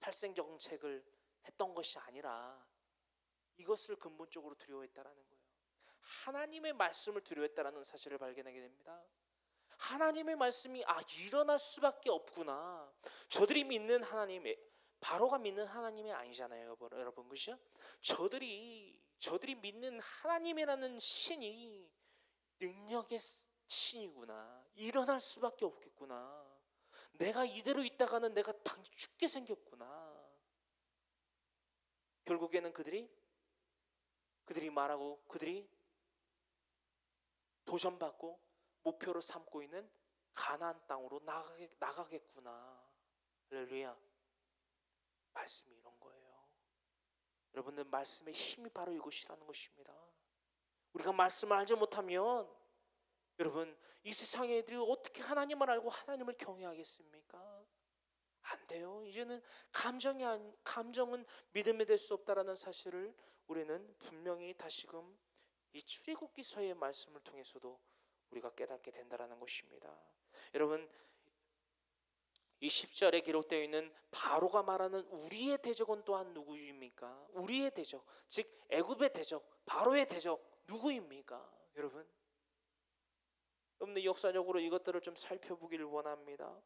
살생 정책을 했던 것이 아니라 이것을 근본적으로 두려워했다라는 거예요. 하나님의 말씀을 두려워했다라는 사실을 발견하게 됩니다. 하나님의 말씀이 일어날 수밖에 없구나. 저들이 믿는 하나님의, 바로가 믿는 하나님이 아니잖아요, 여러분, 그죠? 저들이 믿는 하나님이라는 신이 능력의 신이구나. 일어날 수밖에 없겠구나. 내가 이대로 있다가는 내가 당연히 죽게 생겼구나. 결국에는 그들이 말하고 그들이 도전받고 목표로 삼고 있는 가나안 땅으로 나가겠구나. 할렐루야. 말씀이 이런 거예요. 여러분들, 말씀의 힘이 바로 이것이라는 것입니다. 우리가 말씀을 알지 못하면, 여러분, 이 세상의 애들이 어떻게 하나님을 알고 하나님을 경외하겠습니까? 안 돼요. 이제는 감정은 믿음이 될 수 없다라는 사실을 우리는 분명히 다시금 이 출애굽기서의 말씀을 통해서도 우리가 깨닫게 된다라는 것입니다. 여러분, 이 10절에 기록되어 있는 바로가 말하는 우리의 대적은 또한 누구입니까? 우리의 대적, 즉 애굽의 대적, 바로의 대적 누구입니까? 여러분들, 역사적으로 이것들을 좀 살펴보기를 원합니다.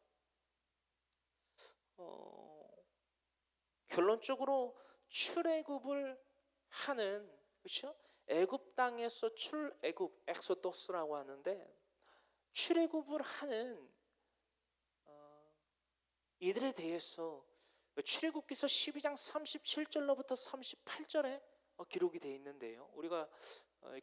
결론적으로 출애굽을 하는, 그렇죠? 애굽 땅에서 출애굽, 엑소도스라고 하는데, 출애굽을 하는 이들에 대해서 출애굽기서 12장 37절로부터 38절에 기록이 되어 있는데요. 우리가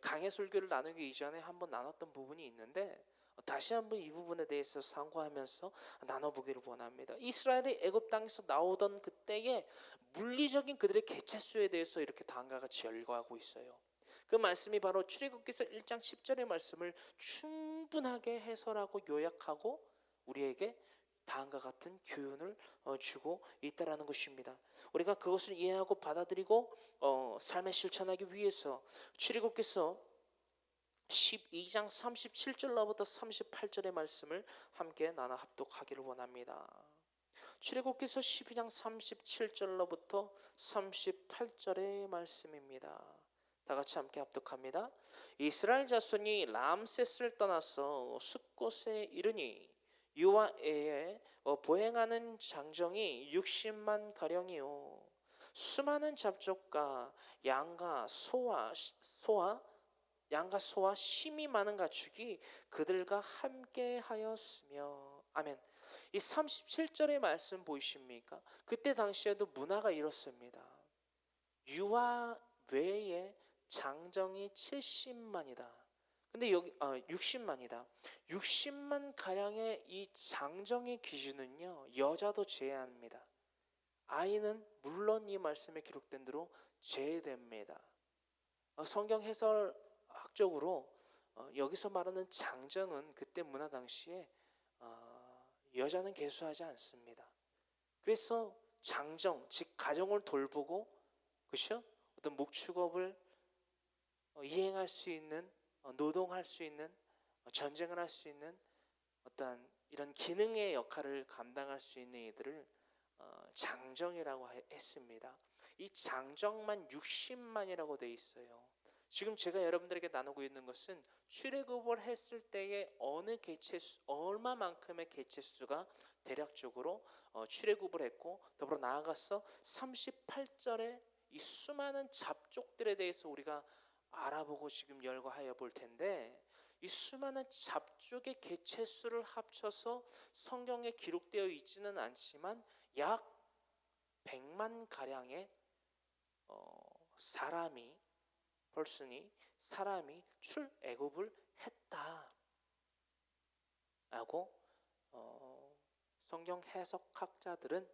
강해 설교를 나누기 이전에 한번 나눴던 부분이 있는데, 다시 한번 이 부분에 대해서 상고하면서 나눠보기를 원합니다. 이스라엘이 애굽 땅에서 나오던 그때의 물리적인 그들의 개체수에 대해서 이렇게 다음과 같이 열거하고 있어요. 그 말씀이 바로 출애굽기서 1장 10절의 말씀을 충분하게 해설하고 요약하고 우리에게 다음과 같은 교훈을 주고 있다라는 것입니다. 우리가 그것을 이해하고 받아들이고 삶에 실천하기 위해서 출애굽기서 12장 37절로부터 38절의 말씀을 함께 나눠 합독하기를 원합니다. 출애굽기서 12장 37절로부터 38절의 말씀입니다. 다 같이 함께 합독합니다. 이스라엘 자손이 람세스를 떠나서 숫곳에 이르니 여호와에 보행하는 장정이 60만 가량이요, 수많은 잡족과 양과 소와 심이 많은 가축이 그들과 함께 하였으며. 아멘. 이 37절의 말씀 보이십니까? 그때 당시에도 문화가 이렇습니다. 유아 외에 장정이 70만이다. 근데 여기 60만이다. 60만 가량의 이 장정의 기준은요, 여자도 제외합니다. 아이는 물론 이 말씀에 기록된 대로 제외됩니다. 성경 해설학적으로 여기서 말하는 장정은 그때 문화 당시에 여자는 계수하지 않습니다. 그래서 장정, 즉 가정을 돌보고, 그렇죠? 어떤 목축업을 이행할 수 있는, 노동할 수 있는, 전쟁을 할 수 있는 어떠한 이런 기능의 역할을 감당할 수 있는 이들을 장정이라고 했습니다. 이 장정만 60만이라고 되어 있어요. 지금 제가 여러분들에게 나누고 있는 것은 출애굽을 했을 때에 어느 개체수, 얼마만큼의 개체수가 대략적으로 출애굽을 했고, 더불어 나아가서 38절에 이 수많은 잡족들에 대해서 우리가 알아보고 지금 열거하여 볼 텐데, 이 수많은 잡족의 개체수를 합쳐서 성경에 기록되어 있지는 않지만 약 100만 가량의 사람이 출애굽을 했다라고 성경 해석학자들은,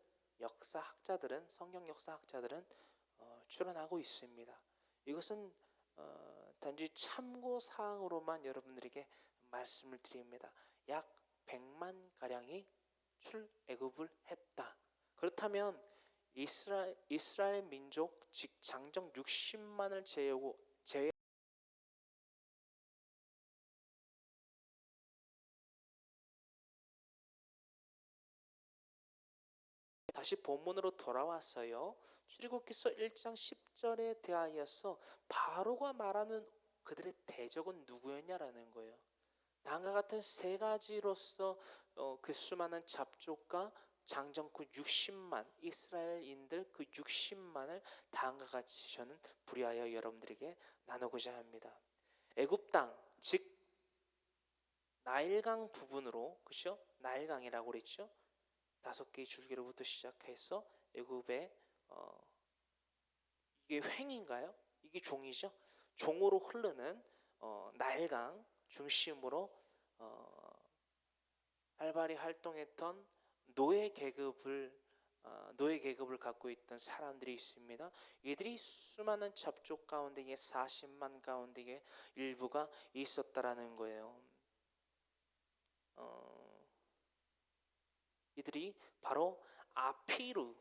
성경 역사학자들은 추론하고 있습니다. 이것은 단지 참고 사항으로만 여러분들에게 말씀을 드립니다. 약 100만 가량이 출애굽을 했다. 그렇다면 이스라엘 민족 즉 장정 60만을 제외 다시 본문으로 돌아왔어요. 출애굽기서 1장 10절에 대하여서 바로가 말하는 그들의 대적은 누구였냐라는 거예요. 다음과 같은 세 가지로서 그 수많은 잡족과 장정구 60만 이스라엘인들 그 60만을 다음과 같이 저는 불의하여 여러분들에게 나누고자 합니다. 애굽 땅, 즉 나일강 부분으로, 그렇죠? 나일강이라고 그랬죠? 5개의 줄기로부터 시작해서 애굽의 이게 횡인가요? 이게 종이죠? 종으로 흐르는 나일강 중심으로 활발히 활동했던 노예 계급을 갖고 있던 사람들이 있습니다. 이들이 수많은 잡족 가운데 40만 가운데 일부가 있었다라는 거예요. 이들이 바로 아피루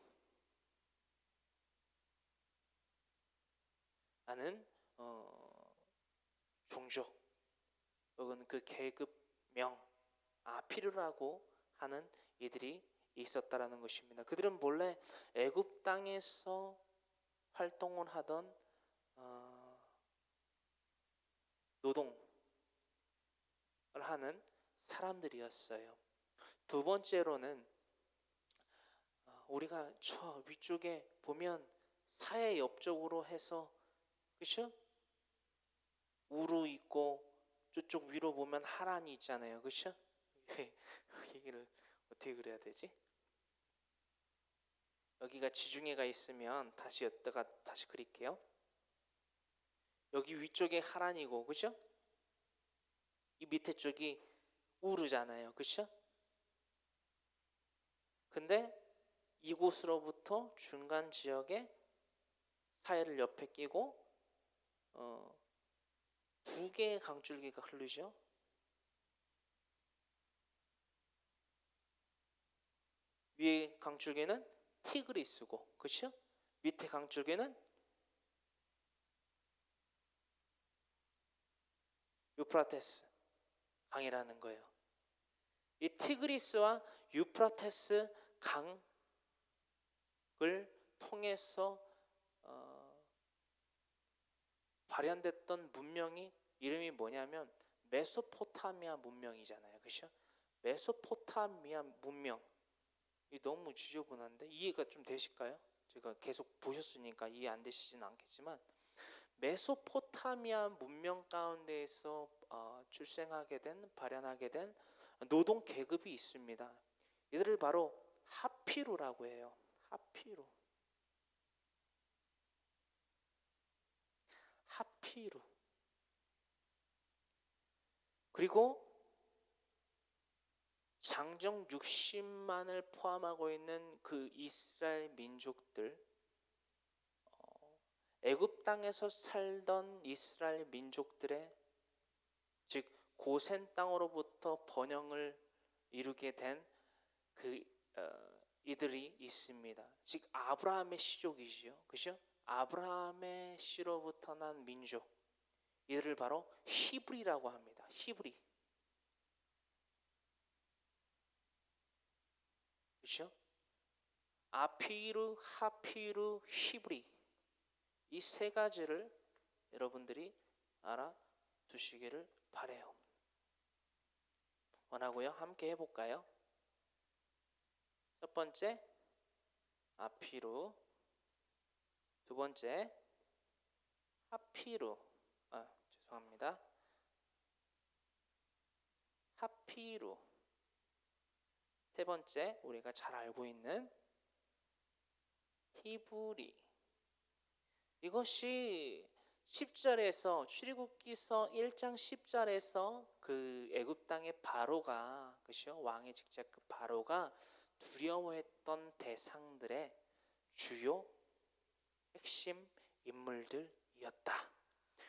라는 종족 혹은 그 계급명 아피루라고 하는 이들이 있었다라는 것입니다. 그들은 본래 애굽 땅에서 활동을 하던 노동을 하는 사람들이었어요. 두 번째로는 우리가 저 위쪽에 보면 사해 옆쪽으로 해서, 그렇죠? 우루 있고 저쪽 위로 보면 하란이 있잖아요, 그렇죠? 얘기를 어떻게 그려야 되지? 여기가 지중해가 있으면 다시 여기다가 다시 그릴게요. 여기 위쪽에 하란이고, 그렇죠? 이 밑에 쪽이 우르잖아요, 그렇죠? 근데 이곳으로부터 중간 지역에 사해를 옆에 끼고 2개의 강줄기가 흐르죠. 위에 강줄기는 티그리스고, 그렇죠? 밑에 강줄기는 유프라테스 강이라는 거예요. 이 티그리스와 유프라테스 강을 통해서 발현됐던 문명이 이름이 뭐냐면 메소포타미아 문명이잖아요, 그렇죠? 메소포타미아 문명, 이 너무 지저분한데 이해가 좀 되실까요? 제가 계속 보셨으니까 이해 안 되시지는 않겠지만 메소포타미아 문명 가운데에서 발현하게 된 노동 계급이 있습니다. 이들을 바로 하피루라고 해요. 하피루. 그리고 장정 60만을 포함하고 있는 그 이스라엘 민족들, 애굽 땅에서 살던 이스라엘 민족들의, 즉 고센 땅으로부터 번영을 이루게 된 이들이 있습니다. 즉 아브라함의 씨족이지요, 그죠? 아브라함의 씨로부터 난 민족, 이들을 바로 히브리라고 합니다. 히브리, 그렇죠? 아피루, 하피루, 히브리, 이 세 가지를 여러분들이 알아두시기를 바래요. 원하고요. 함께 해볼까요? 첫 번째, 아피루. 두 번째, 하피루. 죄송합니다. 하피루. 세 번째, 우리가 잘 알고 있는 히브리. 이것이 10절에서 출애굽기서 1장 10절에서 그 애굽 땅의 바로가, 그죠? 왕의 직접 그 바로가 두려워했던 대상들의 주요 핵심 인물들이었다.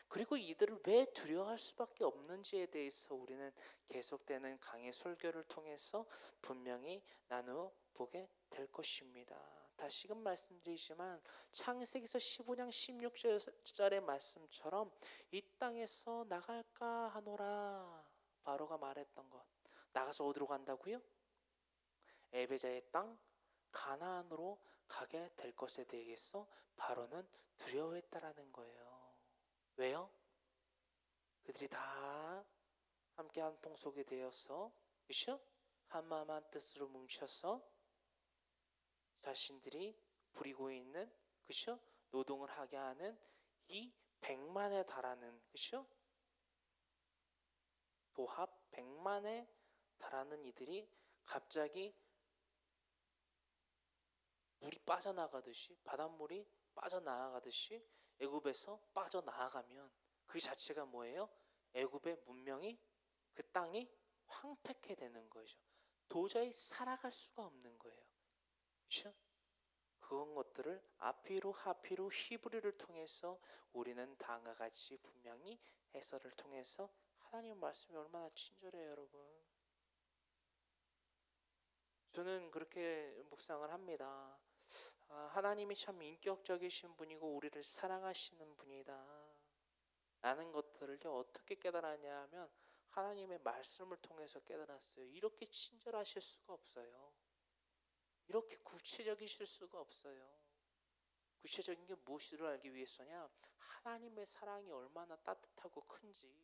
그리고 이들을 왜 두려워할 수밖에 없는지에 대해서 우리는 계속되는 강의 설교를 통해서 분명히 나눠보게 될 것입니다. 다시금 말씀드리지만 창세기서 15장 16절의 말씀처럼 이 땅에서 나갈까 하노라 바로가 말했던 것, 나가서 어디로 간다고요? 에베자의 땅 가나안으로 가게 될 것에 대해서 바로는 두려워했다라는 거예요. 왜요? 그들이 다 함께 한 통속이 되어서, 그렇죠? 한 마음 한 뜻으로 뭉쳐서 자신들이 부리고 있는, 그렇죠? 노동을 하게 하는 이 100만에 달하는, 그렇죠? 도합 100만에 달하는 이들이 갑자기 물이 빠져나가듯이, 바닷물이 빠져나가듯이 애굽에서 빠져나가면 그 자체가 뭐예요? 애굽의 문명이, 그 땅이 황폐케 되는 거죠. 도저히 살아갈 수가 없는 거예요. 그렇죠? 그런 것들을 아피루, 하피루, 히브리를 통해서 우리는 다음과 같이 분명히 해설을 통해서 하나님 말씀이 얼마나 친절해요, 여러분. 저는 그렇게 묵상을 합니다. 하나님이 참 인격적이신 분이고 우리를 사랑하시는 분이다 라는 것들을 어떻게 깨달았냐 하면 하나님의 말씀을 통해서 깨달았어요. 이렇게 친절하실 수가 없어요. 이렇게 구체적이실 수가 없어요. 구체적인 게 무엇을 알기 위해서냐? 하나님의 사랑이 얼마나 따뜻하고 큰지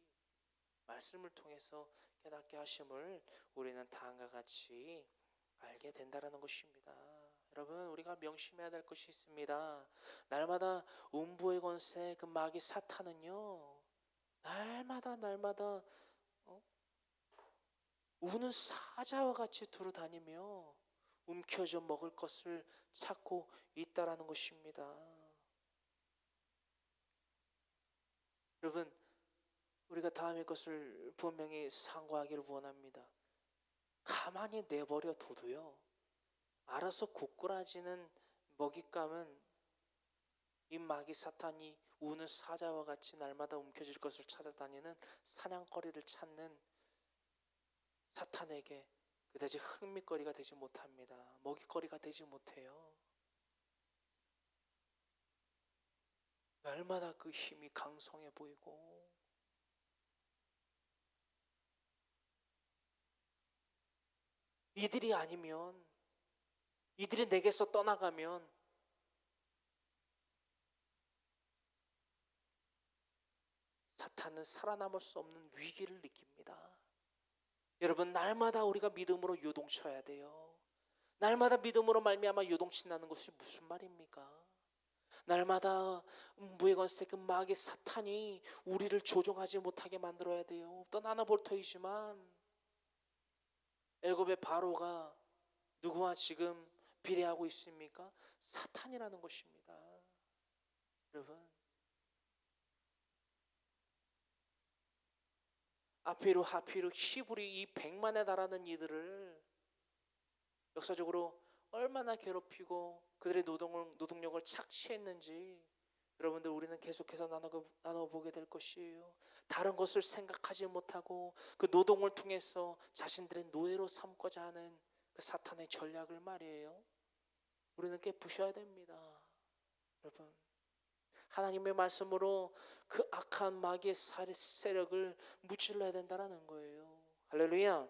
말씀을 통해서 깨닫게 하심을 우리는 다음과 같이 알게 된다는 것입니다. 여러분, 우리가 명심해야 될 것이 있습니다. 날마다 음부의 권세, 그 마귀 사탄은요, 날마다 우는 사자와 같이 두루다니며 움켜져 먹을 것을 찾고 있다라는 것입니다. 여러분, 우리가 다음의 것을 분명히 상고하기를 원합니다. 가만히 내버려 둬도요, 알아서 고꾸라지는 먹잇감은 이 마귀 사탄이 우는 사자와 같이 날마다 움켜질 것을 찾아다니는 사냥거리를 찾는 사탄에게 그다지 흥미거리가 되지 못합니다. 먹잇거리가 되지 못해요. 날마다 그 힘이 강성해 보이고 이들이 아니면, 이들이 내게서 떠나가면 사탄은 살아남을 수 없는 위기를 느낍니다. 여러분, 날마다 우리가 믿음으로 요동쳐야 돼요. 날마다 믿음으로 말미암아 요동친다는 것이 무슨 말입니까? 날마다 음부의 권세, 그 마귀 사탄이 우리를 조종하지 못하게 만들어야 돼요. 떠나나 볼터이지만 애굽의 바로가 누구와 지금 비례하고 있습니까? 사탄이라는 것입니다. 여러분, 아피루, 하피루, 히브리 이 100만에 달하는 이들을 역사적으로 얼마나 괴롭히고 그들의 노동력을 착취했는지 여러분들 우리는 계속해서 나눠보게 될 것이에요. 다른 것을 생각하지 못하고 그 노동을 통해서 자신들의 노예로 삼고자 하는 그 사탄의 전략을 말이에요. 우리는 깨부셔야 됩니다. 여러분, 하나님의 말씀으로 그 악한 마귀의 세력을 무찔러야 된다는 거예요. 할렐루야.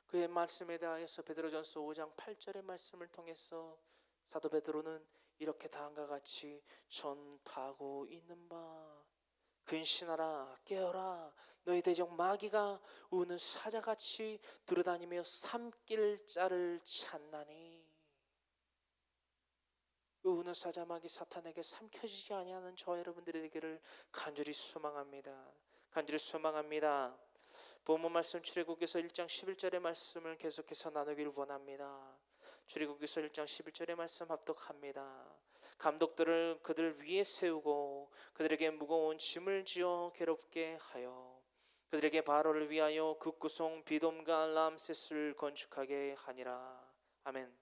그의 말씀에 대하여서 베드로전서 5장 8절의 말씀을 통해서 사도 베드로는 이렇게 다음과 같이 전파하고 있는 바. 근신하라 깨어라 너희 대적 마귀가 우는 사자같이 두루다니며 삼킬 자를 찾나니. 그 우는 사자 마귀 사탄에게 삼켜지지 아니하는 저와 여러분들이 되기를 간절히 소망합니다. 간절히 소망합니다. 본문 말씀 출애굽기서 1장 11절의 말씀을 계속해서 나누기를 원합니다. 출애굽기서 1장 11절의 말씀 합독합니다. 감독들을 그들 위에 세우고 그들에게 무거운 짐을 지어 괴롭게 하여 그들에게 바로를 위하여 극구송 비돔과 람셋을 건축하게 하니라. 아멘.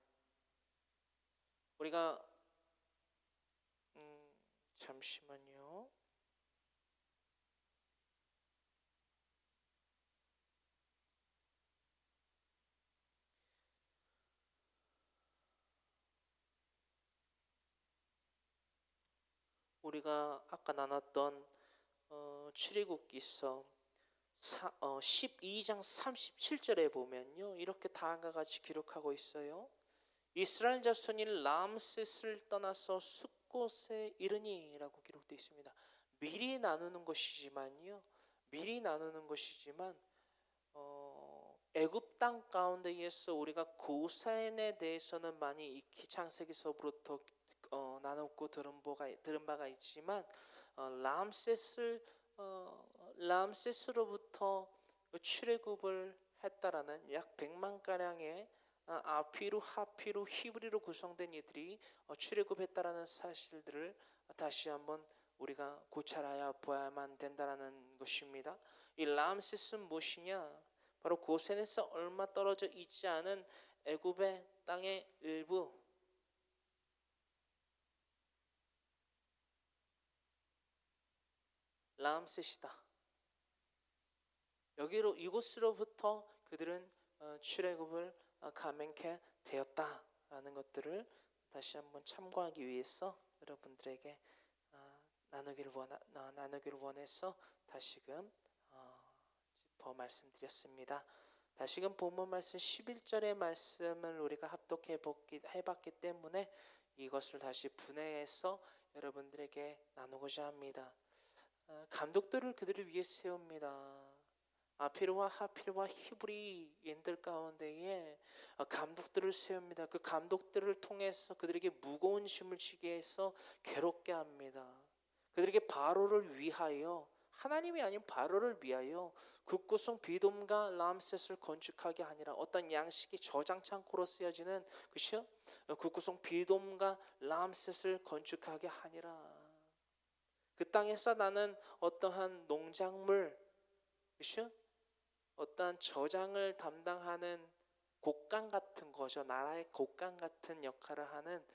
우리가 잠시만요. 우리가 아까 나눴던 출애굽기서 12장 37절에 보면요, 이렇게 다음과 같이 기록하고 있어요. 이스라엘 자손이 람셋을 떠나서 숫곳에 이르니라고 기록되어 있습니다. 미리 나누는 것이지만요, 애굽 땅 가운데에서 우리가 고센에 대해서는 많이 익히 창세기서부터 나누고 들은 바가 있지만 람셋으로부터 출애굽을 했다라는 약 100만 가량의 아피루, 하피루, 히브리로 구성된 이들이 출애굽했다라는 사실들을 다시 한번 우리가 고찰하여 보아야만 된다라는 것입니다. 이 람셋은 무엇이냐? 바로 고센에서 얼마 떨어져 있지 않은 애굽의 땅의 일부, 람셋이다. 이곳으로부터 그들은 출애굽을 감행케 되었다라는 것들을 다시 한번 참고하기 위해서 여러분들에게 나누기를 원해서 다시금 짚어 말씀드렸습니다. 다시금 본문 말씀 11절의 말씀을 우리가 합독해봤기 때문에 이것을 다시 분해해서 여러분들에게 나누고자 합니다. 감독들을 그들을 위해 세웁니다. 아피르와 하피르와 히브리인들 가운데에 감독들을 세웁니다. 그 감독들을 통해서 그들에게 무거운 짐을 지게 해서 괴롭게 합니다. 그들에게 바로를 위하여, 하나님이 아닌 바로를 위하여 극구성 비돔과 람셋을 건축하게 하니라. 어떤 양식이 저장 창고로 쓰여지는 그것이요, 극구성 비돔과 람셋을 건축하게 하니라. 그 땅에서 나는 어떠한 농작물, 그렇죠? 어떠한 저장을 담당하는 곡간 같은 거죠. 나라의 곡간 같은 역할을 하는,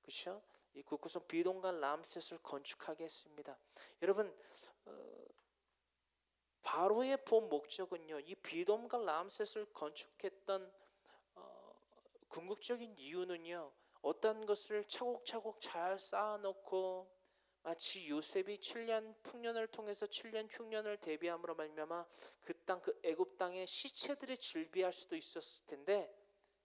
그렇죠? 이 국구성 비돔과 람셋을 건축하게 했습니다. 여러분, 바로의 본 목적은요, 이 비돔과 람셋을 건축했던 궁극적인 이유는요, 어떤 것을 차곡차곡 잘 쌓아놓고 마치 요셉이 7년 풍년을 통해서 7년 흉년을 대비함으로 말미암아 그 애굽 땅의 시체들이 질비할 수도 있었을 텐데,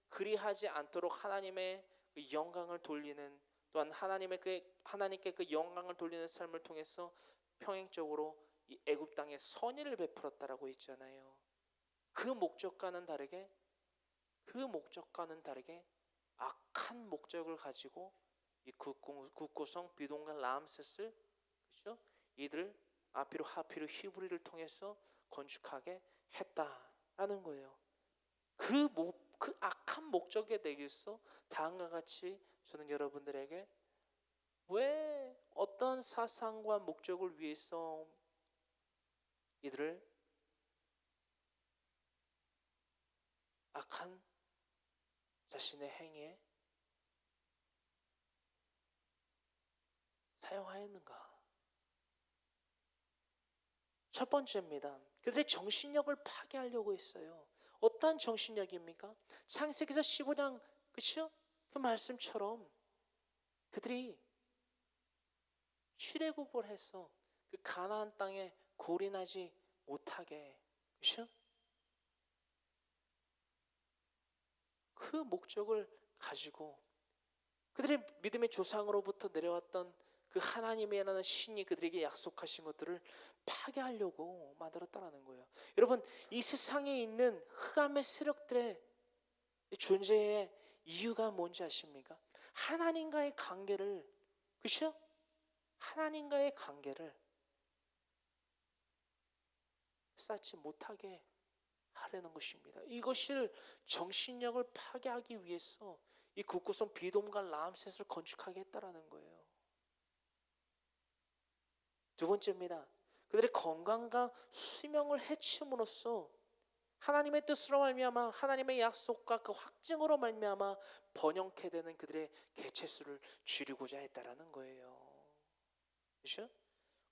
그리하지 않도록 하나님의 그 영광을 돌리는, 또한 하나님께 그 영광을 돌리는 삶을 통해서 평행적으로 이 애굽 땅에 선의를 베풀었다라고 했잖아요. 그 목적과는 다르게 악한 목적을 가지고 이 국고성 비돔과 람셋을, 그렇죠? 이들 아피루, 하피루, 히브리를 통해서 건축하게 했다라는 거예요. 그 악한 목적에 대해서 다음과 같이 저는 여러분들에게 왜 어떤 사상과 목적을 위해서 이들을 악한 자신의 행위에 사용하였는가? 첫 번째입니다. 그들의 정신력을 파괴하려고 했어요. 어떠한 정신력입니까? 창세기서 15장, 그렇죠? 그 말씀처럼 그들이 출애굽을 해서 그 가나안 땅에 골인하지 못하게, 그렇죠? 그 목적을 가지고 그들의 믿음의 조상으로부터 내려왔던 그 하나님이라는 신이 그들에게 약속하신 것들을 파괴하려고 만들었다는 거예요. 여러분, 이 세상에 있는 흑암의 세력들의 존재의 이유가 뭔지 아십니까? 하나님과의 관계를, 그렇죠? 하나님과의 관계를 쌓지 못하게 하려는 것입니다. 이것을 정신력을 파괴하기 위해서 이 국구성 비돔과 라암셋을 건축하게 했다라는 거예요. 두 번째입니다. 그들의 건강과 수명을 해침으로써 하나님의 뜻으로 말미암아 하나님의 약속과 그 확증으로 말미암아 번영케 되는 그들의 개체수를 줄이고자 했다라는 거예요. 그렇죠?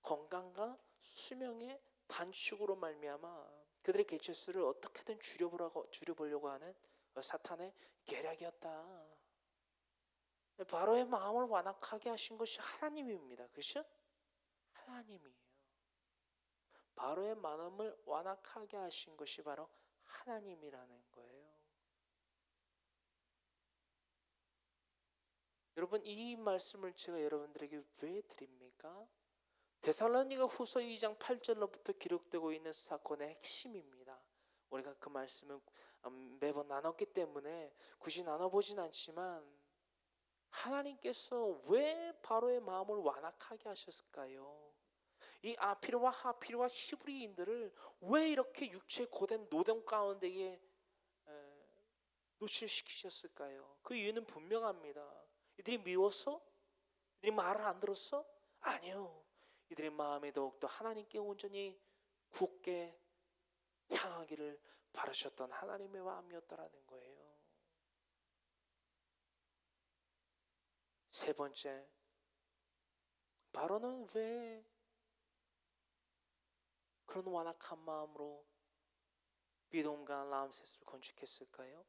건강과 수명의 단축으로 말미암아 그들의 개체수를 어떻게든 줄여보려고 하는 사탄의 계략이었다. 바로의 마음을 완악하게 하신 것이 하나님입니다. 그렇죠? 하나님이에요. 바로의 마음을 완악하게 하신 것이 바로 하나님이라는 거예요. 여러분, 이 말씀을 제가 여러분들에게 왜 드립니까? 데살로니가 후서 2장 8절로부터 기록되고 있는 사건의 핵심입니다. 우리가 그 말씀을 매번 나눴기 때문에 굳이 나눠보진 않지만 하나님께서 왜 바로의 마음을 완악하게 하셨을까요? 이 아피르와 하피르와 히브리인들을 왜 이렇게 육체의 고된 노동 가운데에 노출시키셨을까요? 그 이유는 분명합니다. 이들이 미워서? 이들이 말을 안 들었어? 아니요. 이들의 마음에 더욱더 하나님께 온전히 굳게 향하기를 바라셨던 하나님의 마음이었다라는 거예요. 세 번째, 바로는 왜 그런 완악한 마음으로 비돔과 라암셋을 건축했을까요?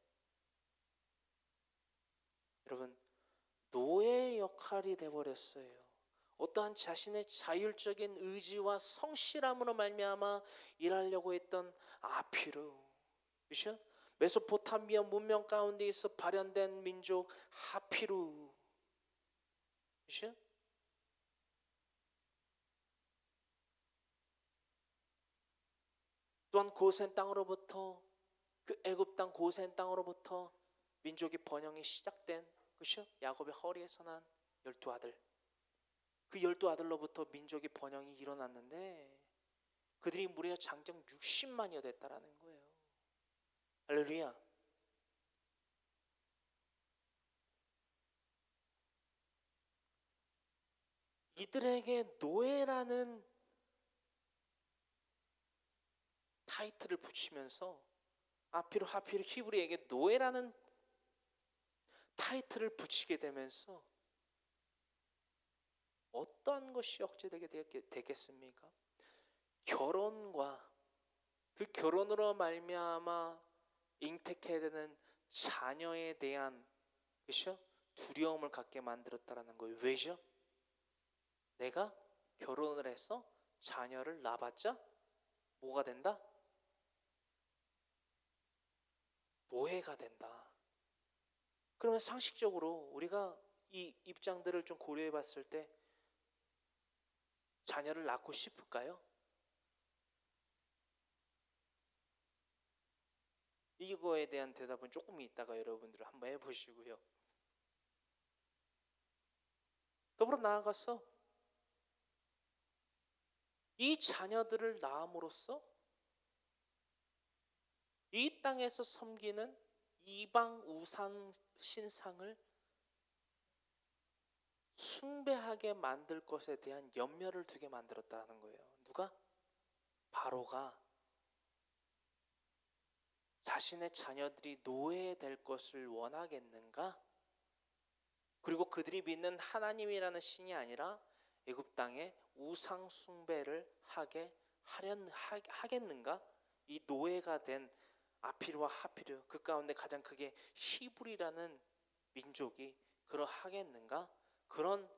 여러분, 노예의 역할이 돼버렸어요. 어떠한 자신의 자율적인 의지와 성실함으로 말미암아 일하려고 했던 아피르, 그렇죠? 메소포타미아 문명 가운데에서 발현된 민족 하피르, 그렇죠? 또한 고센 땅으로부터 그 애굽 땅 고센 땅으로부터 민족의 번영이 시작된, 그렇죠? 야곱의 허리에서 난 12아들, 그 12아들로부터 민족의 번영이 일어났는데 그들이 무려 장정 60만여 됐다라는 거예요. 할렐루야. 이들에게 노예라는 타이틀을 붙이면서 아피르 하피르 히브리에게 노예라는 타이틀을 붙이게 되면서 어떤 것이 억제되게 되겠습니까? 결혼과 그 결혼으로 말미암아 잉태케 되는 자녀에 대한, 그렇죠? 두려움을 갖게 만들었다라는 거예요. 왜죠? 내가 결혼을 해서 자녀를 낳아봤자 뭐가 된다? 노예가 된다. 그러면 상식적으로 우리가 이 입장들을 좀 고려해 봤을 때 자녀를 낳고 싶을까요? 이거에 대한 대답은 조금 이따가 여러분들 한번 해보시고요. 더불어 나아가서 이 자녀들을 낳음으로써 이 땅에서 섬기는 이방 우상 신상을 숭배하게 만들 것에 대한 염려를 두게 만들었다는 거예요. 누가? 바로가 자신의 자녀들이 노예될 것을 원하겠는가? 그리고 그들이 믿는 하나님이라는 신이 아니라 애굽 땅에 우상 숭배를 하겠는가? 이 노예가 된 아피르와 하피르, 그 가운데 가장 크게 히브리라는 민족이 그러하겠는가? 그런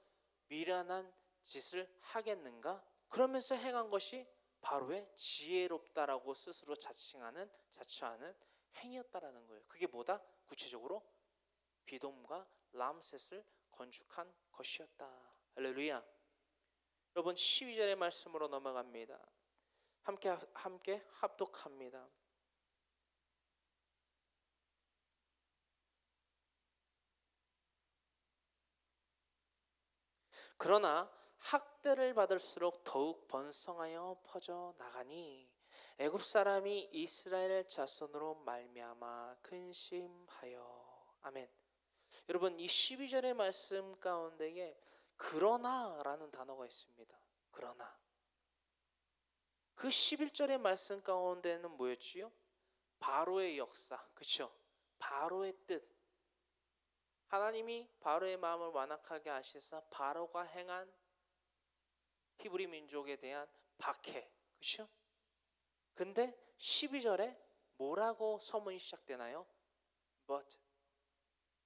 미련한 짓을 하겠는가? 그러면서 행한 것이 바로의 지혜롭다라고 스스로 자칭하는 자처하는 행위였다라는 거예요. 그게 뭐다? 구체적으로 비돔과 람셋을 건축한 것이었다. 할렐루야. 여러분 12절의 말씀으로 넘어갑니다. 함께 합독합니다. 그러나 학대를 받을수록 더욱 번성하여 퍼져 나가니 애굽 사람이 이스라엘 자손으로 말미암아 근심하여. 아멘. 여러분 이 12절의 말씀 가운데에 그러나라는 단어가 있습니다. 그러나 그 11절의 말씀 가운데는 뭐였지요? 바로의 역사, 그렇죠? 바로의 뜻. 하나님이 바로의 마음을 완악하게 하시사 바로가 행한 히브리 민족에 대한 박해, 그렇죠? 근데 12절에 뭐라고 서문이 시작되나요? But,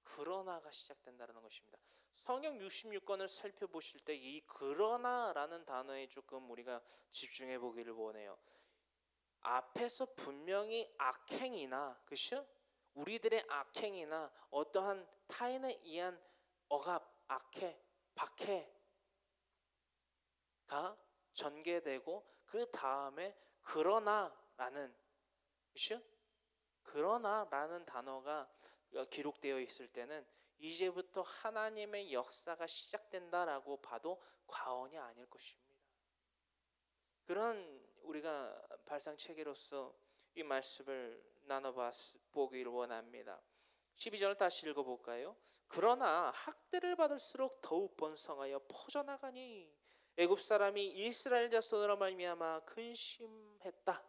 그러나가 시작된다는 것입니다. 성경 66권을 살펴보실 때 이 그러나라는 단어에 조금 우리가 집중해 보기를 원해요. 앞에서 분명히 악행이나, 그렇죠? 우리들의 악행이나 어떠한 타인에 의한 억압, 악해, 박해가 전개되고 그 다음에 그러나라는, 그렇죠? 그러나라는 단어가 기록되어 있을 때는 이제부터 하나님의 역사가 시작된다라고 봐도 과언이 아닐 것입니다. 그런 우리가 발상체계로서 이 말씀을 나눠보기를 원합니다. 12절 다시 읽어볼까요? 그러나 학대를 받을수록 더욱 번성하여 퍼져나가니 애굽 사람이 이스라엘 자손으로 말미암아 근심했다.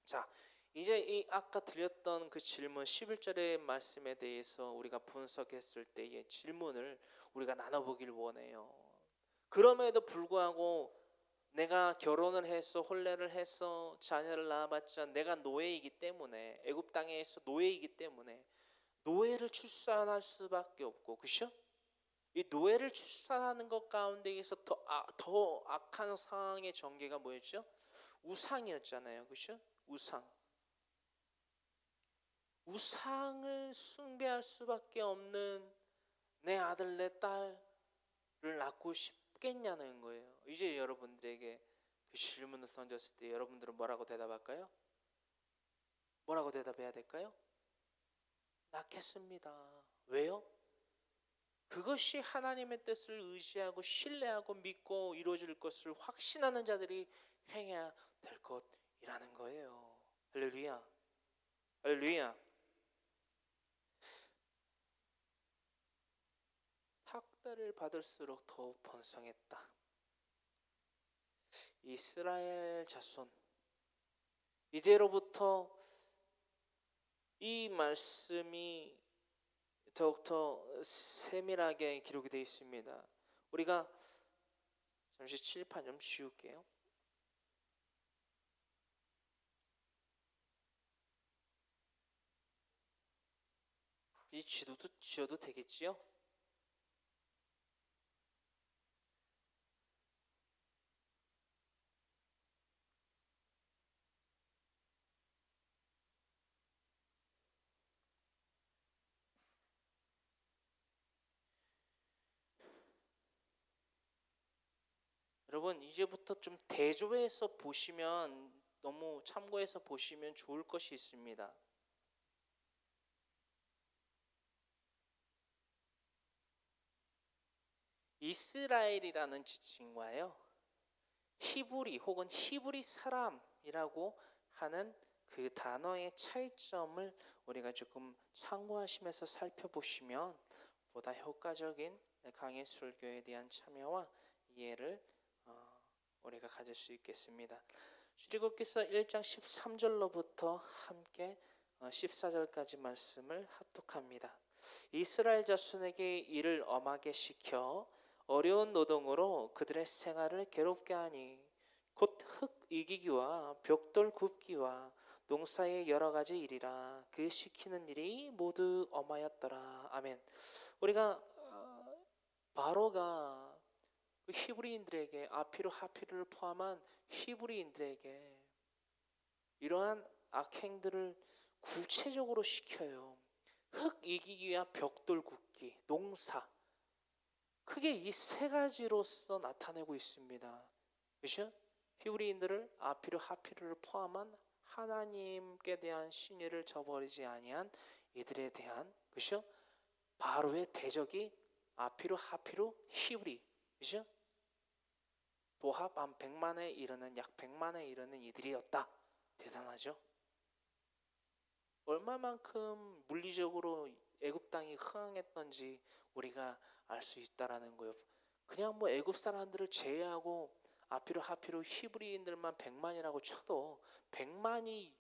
자, 이제 이 아까 드렸던 그 질문 11절의 말씀에 대해서 우리가 분석했을 때의 질문을 우리가 나눠보길 원해요. 그럼에도 불구하고 내가 결혼을 해서 혼례를 해서 자녀를 낳아봤자 내가 노예이기 때문에, 애굽 땅에서 노예이기 때문에 노예를 출산할 수밖에 없고, 그렇죠? 이 노예를 출산하는 것 가운데에서 더 악한 상황의 전개가 뭐였죠? 우상이었잖아요, 그렇죠? 우상을 숭배할 수밖에 없는 내 아들 내 딸을 낳고 싶겠냐는 거예요. 이제 여러분들에게 그 질문을 던졌을 때 여러분들은 뭐라고 대답할까요? 뭐라고 대답해야 될까요? 낳겠습니다. 왜요? 그것이 하나님의 뜻을 의지하고 신뢰하고 믿고 이루어질 것을 확신하는 자들이 행해야 될 것이라는 거예요. 할렐루야. 할렐루야. 학대를 받을수록 더욱 번성했다. 이스라엘 자손, 이제로부터 이 말씀이 더욱더 세밀하게 기록이 되어 있습니다. 우리가 잠시 칠판 좀 지울게요. 이 지도도 지어도 되겠지요? 여러분 이제부터 좀 대조해서 보시면, 너무 참고해서 보시면 좋을 것이 있습니다. 이스라엘이라는 지칭과요, 히브리 혹은 히브리 사람이라고 하는 그 단어의 차이점을 우리가 조금 참고하시면서 살펴보시면 보다 효과적인 강의 설교에 대한 참여와 이해를 우리가 가질 수 있겠습니다. 출애굽기서 1장 13절로부터 함께 14절까지 말씀을 합독합니다. 이스라엘 자손에게 이를 엄하게 시켜 어려운 노동으로 그들의 생활을 괴롭게 하니 곧 흙 이기기와 벽돌 굽기와 농사의 여러 가지 일이라 그 시키는 일이 모두 엄하였더라. 아멘. 우리가 바로가 그 히브리인들에게, 아피루 하피루를 포함한 히브리인들에게 이러한 악행들을 구체적으로 시켜요. 흙 이기기와 벽돌 굽기, 농사, 크게 이 세 가지로서 나타내고 있습니다. 그렇죠? 히브리인들을 아피르 하피르를 포함한 하나님께 대한 신의를 저버리지 아니한 이들에 대한, 그렇죠? 바로의 대적이 아피르 하피르 히브리, 그렇죠? 도합 한 100만에 이르는, 약 100만에 이르는 이들이었다. 대단하죠? 얼마만큼 물리적으로 애굽 땅이 흥황했던지 우리가 알 수 있다라는 거예요. 그냥 뭐 애굽 사람들을 제외하고 아피로 하피로 히브리인들만 100만이라고 쳐도 100만이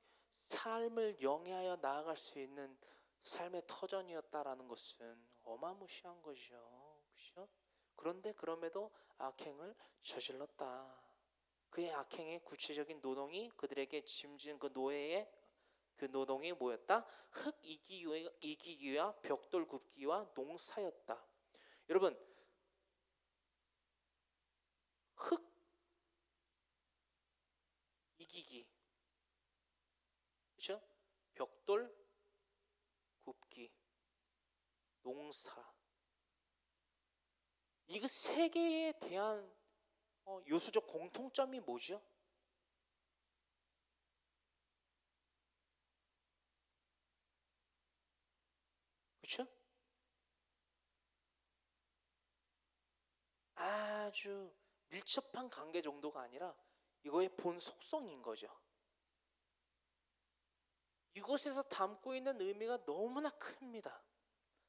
삶을 영위하여 나아갈 수 있는 삶의 터전이었다라는 것은 어마무시한 거죠. 그렇죠? 그런데 그럼에도 악행을 저질렀다. 그의 악행의 구체적인 노동이 그들에게 짐진 그 노예의 그 노동이 뭐였다? 흙 이기기와 벽돌 굽기와 농사였다. 여러분, 흙 이기기, 그렇죠? 벽돌 굽기, 농사. 이거 세 개에 대한 요소적 공통점이 뭐죠? 그렇죠? 아주 밀접한 관계 정도가 아니라 이거의 본 속성인 거죠. 이곳에서 담고 있는 의미가 너무나 큽니다.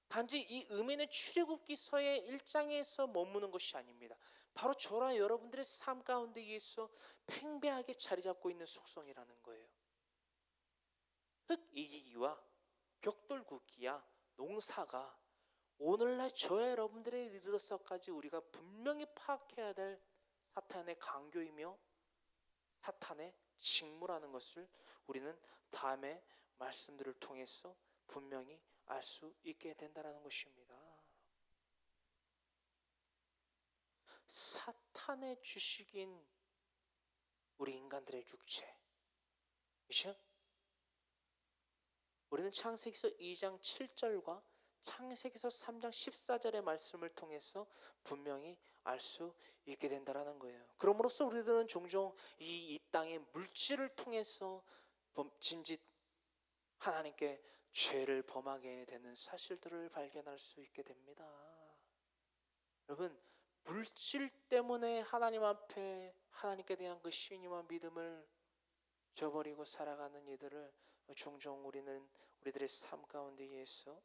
단지 이 의미는 출애굽기서의 1장에서 머무는 것이 아닙니다. 바로 저와 여러분들의 삶 가운데에서 팽배하게 자리 잡고 있는 속성이라는 거예요. 흙 이기기와 벽돌 굽기야 농사가 오늘날 저와 여러분들에 이르러서까지 우리가 분명히 파악해야 될 사탄의 강교이며 사탄의 직무라는 것을 우리는 다음에 말씀들을 통해서 분명히 알 수 있게 된다는 것입니다. 사탄의 주식인 우리 인간들의 육체, 그렇죠? 우리는 창세기서 2장 7절과 창세기서 3장 14절의 말씀을 통해서 분명히 알 수 있게 된다는 거예요. 그러므로써 우리들은 종종 이 땅의 물질을 통해서 짐짓 하나님께 죄를 범하게 되는 사실들을 발견할 수 있게 됩니다. 여러분, 물질 때문에 하나님 앞에 하나님께 대한 그 신임과 믿음을 저버리고 살아가는 이들을 종종 우리들의 삶 가운데에서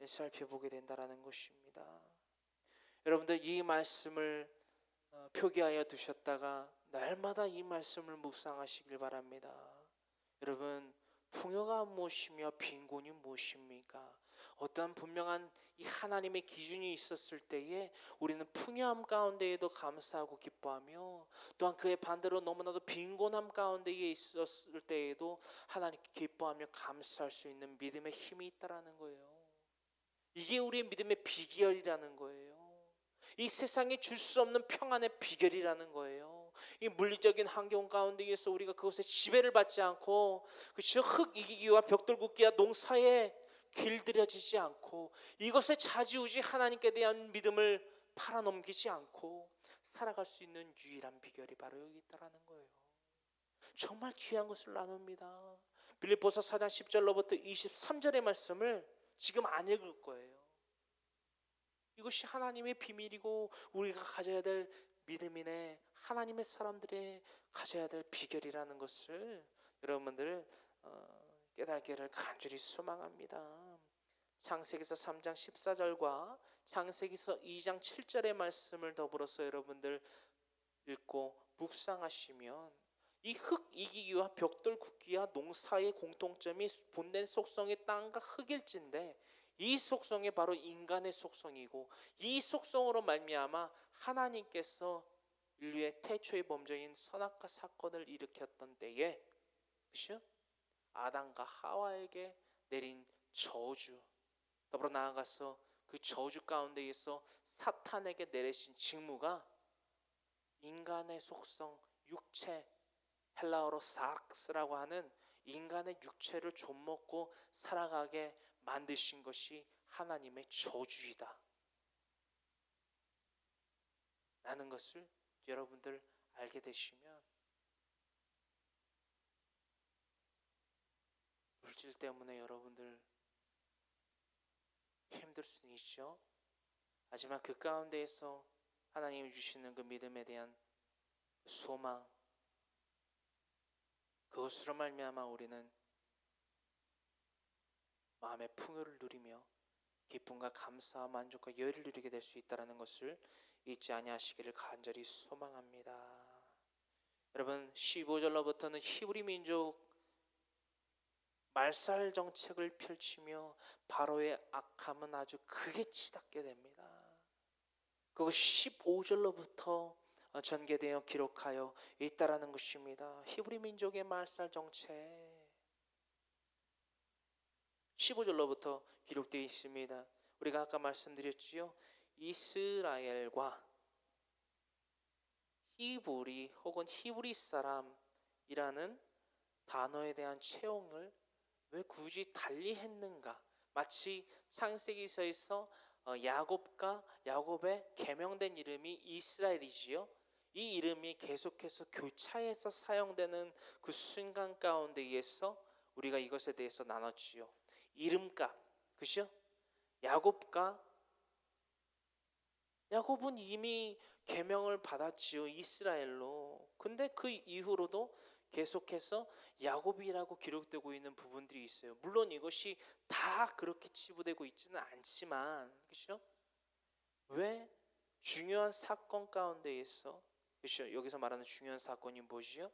살펴보게 된다는 것입니다. 여러분들 이 말씀을 표기하여 두셨다가 날마다 이 말씀을 묵상하시길 바랍니다. 여러분, 풍요가 무엇이며 빈곤이 무엇입니까? 어떠한 분명한 이 하나님의 기준이 있었을 때에 우리는 풍요함 가운데에도 감사하고 기뻐하며, 또한 그의 반대로 너무나도 빈곤함 가운데에 있었을 때에도 하나님께 기뻐하며 감사할 수 있는 믿음의 힘이 있다라는 거예요. 이게 우리의 믿음의 비결이라는 거예요. 이 세상에 줄 수 없는 평안의 비결이라는 거예요. 이 물리적인 환경 가운데에서 우리가 그것에 지배를 받지 않고, 그렇죠? 흙 이기기와 벽돌 굽기와 농사에 길들여지지 않고, 이것에 좌지우지 하나님께 대한 믿음을 팔아넘기지 않고 살아갈 수 있는 유일한 비결이 바로 여기 있다라는 거예요. 정말 귀한 것을 나눕니다. 빌립보서 4장 10절로부터 23절의 말씀을 지금 안 읽을 거예요. 이것이 하나님의 비밀이고 우리가 가져야 될 믿음이네, 하나님의 사람들의 가져야 될 비결이라는 것을 여러분들 깨닫기를 간절히 소망합니다. 창세기서 3장 14절과 창세기서 2장 7절의 말씀을 더불어서 여러분들 읽고 묵상하시면 이 흙 이기기와 벽돌 굽기와 농사의 공통점이 본된 속성의 땅과 흙일진데, 이 속성이 바로 인간의 속성이고, 이 속성으로 말미암아 하나님께서 인류의 태초의 범죄인 선악과 사건을 일으켰던 때에, 그렇죠? 아담과 하와에게 내린 저주, 더불어 나아가서 그 저주 가운데에서 사탄에게 내리신 직무가 인간의 속성, 육체, 헬라어로 사르스라고 하는 인간의 육체를 좀먹고 살아가게 만드신 것이 하나님의 저주이다. 라는 것을 여러분들 알게 되시면 물질 때문에 여러분들 힘들 수는 있죠. 하지만 그 가운데에서 하나님이 주시는 그 믿음에 대한 소망, 그것으로 말미암아 우리는 마음의 풍요를 누리며 기쁨과 감사와 만족과 여유를 누리게 될 수 있다는 것을 잊지 아니하시기를 간절히 소망합니다. 여러분 15절로부터는 히브리 민족 말살 정책을 펼치며 바로의 악함은 아주 크게 치닫게 됩니다. 그거 15절로부터 전개되어 기록하여 있다라는 것입니다. 히브리 민족의 말살 정책 15절로부터 기록되어 있습니다. 우리가 아까 말씀드렸지요. 이스라엘과 히브리 혹은 히브리 사람이라는 단어에 대한 채용을 왜 굳이 달리 했는가? 마치 창세기서에서 야곱의 계명된 이름이 이스라엘이지요. 이 이름이 계속해서 교차해서 사용되는 그 순간 가운데에서 우리가 이것에 대해서 나눴지요. 이름값, 그죠? 야곱은 이미 계명을 받았지요. 이스라엘로. 근데 그 이후로도 계속해서 야곱이라고 기록되고 있는 부분들이 있어요. 물론 이것이 다 그렇게 치부되고 있지는 않지만, 그렇죠? 왜 중요한 사건 가운데에서, 그렇죠? 여기서 말하는 중요한 사건이 뭐지요?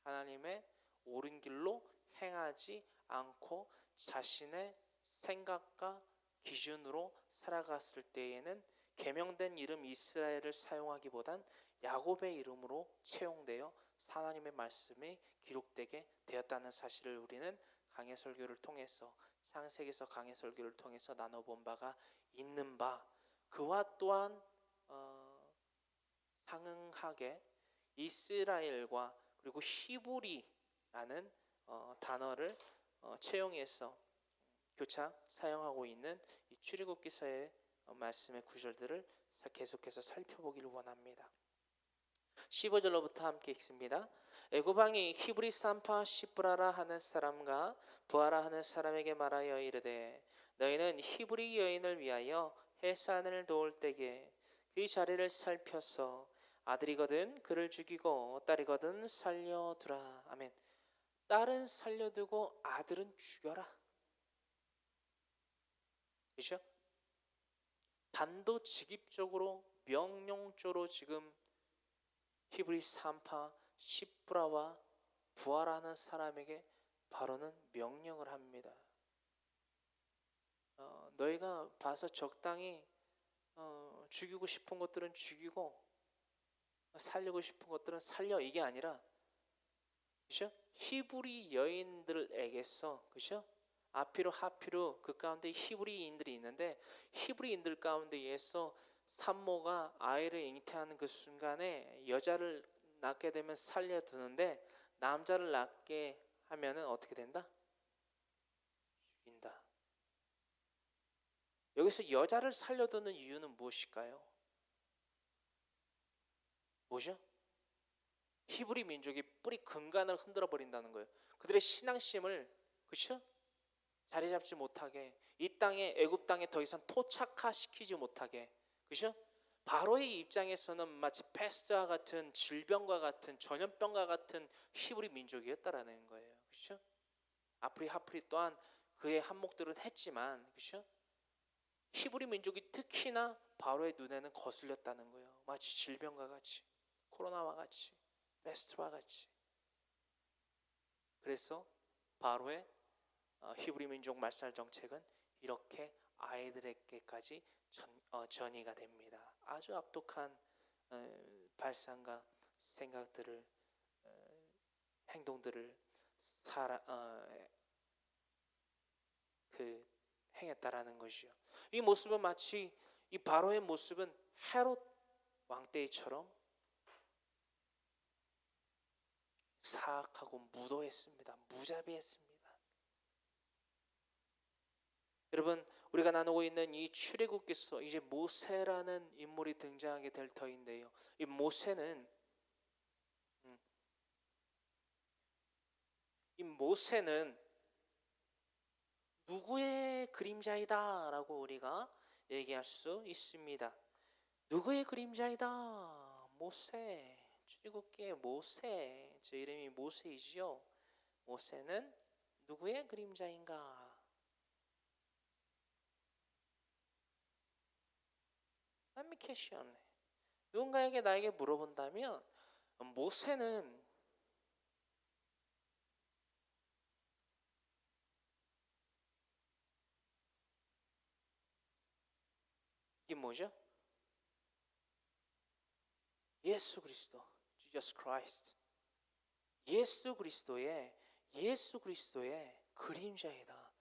하나님의 옳은 길로 행하지 않고 자신의 생각과 기준으로 살아갔을 때에는 계명된 이름 이스라엘을 사용하기보단 야곱의 이름으로 채용되어 하나님의 말씀이 기록되게 되었다는 사실을 우리는 강해 설교를 통해서 창세기서 강해 설교를 통해서 나눠본 바가 있는 바, 그와 또한 상응하게 이스라엘과 그리고 히브리라는 단어를 채용해서 교차 사용하고 있는 이 출애굽기서의 말씀의 구절들을 계속해서 살펴보기를 원합니다. 15절로부터 함께 읽습니다. 애굽 왕이 히브리 산파 시브라라 하는 사람과 부하라 하는 사람에게 말하여 이르되 너희는 히브리 여인을 위하여 해산을 도울 때에 그 자리를 살펴서 아들이거든 그를 죽이고 딸이거든 살려두라. 아멘. 딸은 살려두고 아들은 죽여라. 그렇죠? 단도직입적으로 명령조로 지금 히브리 산파 시브라와 부하라는 사람에게 바로는 명령을 합니다. 너희가 봐서 적당히 죽이고 싶은 것들은 죽이고 살리고 싶은 것들은 살려, 이게 아니라, 그렇죠? 히브리 여인들에게서, 그렇죠? 아피로 하피로 그 가운데 히브리인들이 있는데 히브리인들 가운데에서 산모가 아이를 잉태하는 그 순간에 여자를 낳게 되면 살려두는데 남자를 낳게 하면은 어떻게 된다? 죽인다. 여기서 여자를 살려두는 이유는 무엇일까요? 뭐죠? 히브리 민족이 뿌리 근간을 흔들어 버린다는 거예요. 그들의 신앙심을, 그렇죠? 자리 잡지 못하게, 이 땅에, 애굽 땅에 더 이상 토착화시키지 못하게, 그렇죠? 바로의 입장에서는 마치 패스트와 같은 질병과 같은 전염병과 같은 히브리 민족이었다라는 거예요. 그렇죠? 아프리 하프리 또한 그의 한몫들은 했지만, 그렇죠? 히브리 민족이 특히나 바로의 눈에는 거슬렸다는 거예요. 마치 질병과 같이, 코로나와 같이, 패스트와 같이. 그래서 바로의 히브리 민족 말살 정책은 이렇게 아이들에게까지 전이가 됩니다. 아주 압독한 발상과 생각들을, 행동들을 행했다라는 것이요. 이 모습은 마치 이 바로의 모습은 헤롯 왕 때처럼 사악하고 무도했습니다. 무자비했습니다. 여러분, 우리가 나누고 있는 이 출애굽기서 이제 모세라는 인물이 등장하게 될 터인데요. 이 모세는 누구의 그림자이다라고 우리가 얘기할 수 있습니다. 누구의 그림자이다? 모세. 출애굽기의 모세. 제 이름이 모세이지요. 모세는 누구의 그림자인가? 남미캐시언. 누군가에게 나에게 물어본다면 모세는 이게 뭐죠? 예수 그리스도, Jesus Christ. 예수 그리스도의 그림자이다.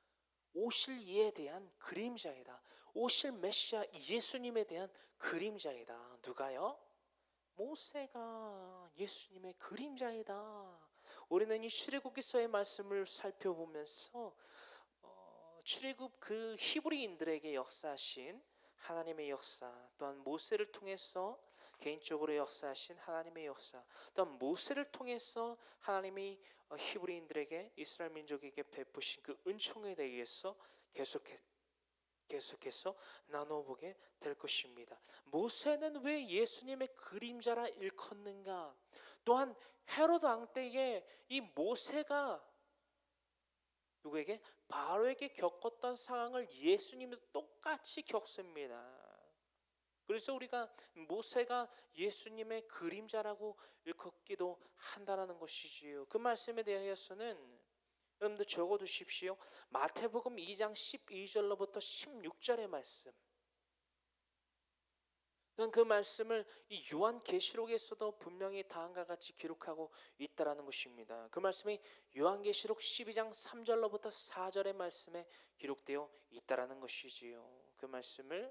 오실 이에 대한 그림자이다. 오실 메시아 예수님에 대한 그림자이다. 누가요? 모세가 예수님의 그림자이다. 우리는 이 출애굽기서의 말씀을 살펴보면서 출애굽 그 히브리인들에게 역사하신 하나님의 역사, 또한 모세를 통해서 개인적으로 역사하신 하나님의 역사, 또한 모세를 통해서 하나님이 히브리인들에게 이스라엘 민족에게 베푸신 그 은총에 대해서 계속해서 나눠보게 될 것입니다. 모세는 왜 예수님의 그림자라 일컫는가? 또한 헤로드 왕 때에 이 모세가 누구에게? 바로에게 겪었던 상황을 예수님도 똑같이 겪습니다. 그래서 우리가 모세가 예수님의 그림자라고 일컫기도 한다는 것이지요. 그 말씀에 대해서는 여러분들 적어두십시오. 마태복음 2장 12절로부터 16절의 말씀. 그 말씀을 이 요한계시록에서도 분명히 다음과 같이 기록하고 있다라는 것입니다. 그 말씀이 요한계시록 12장 3절로부터 4절의 말씀에 기록되어 있다라는 것이지요. 그 말씀을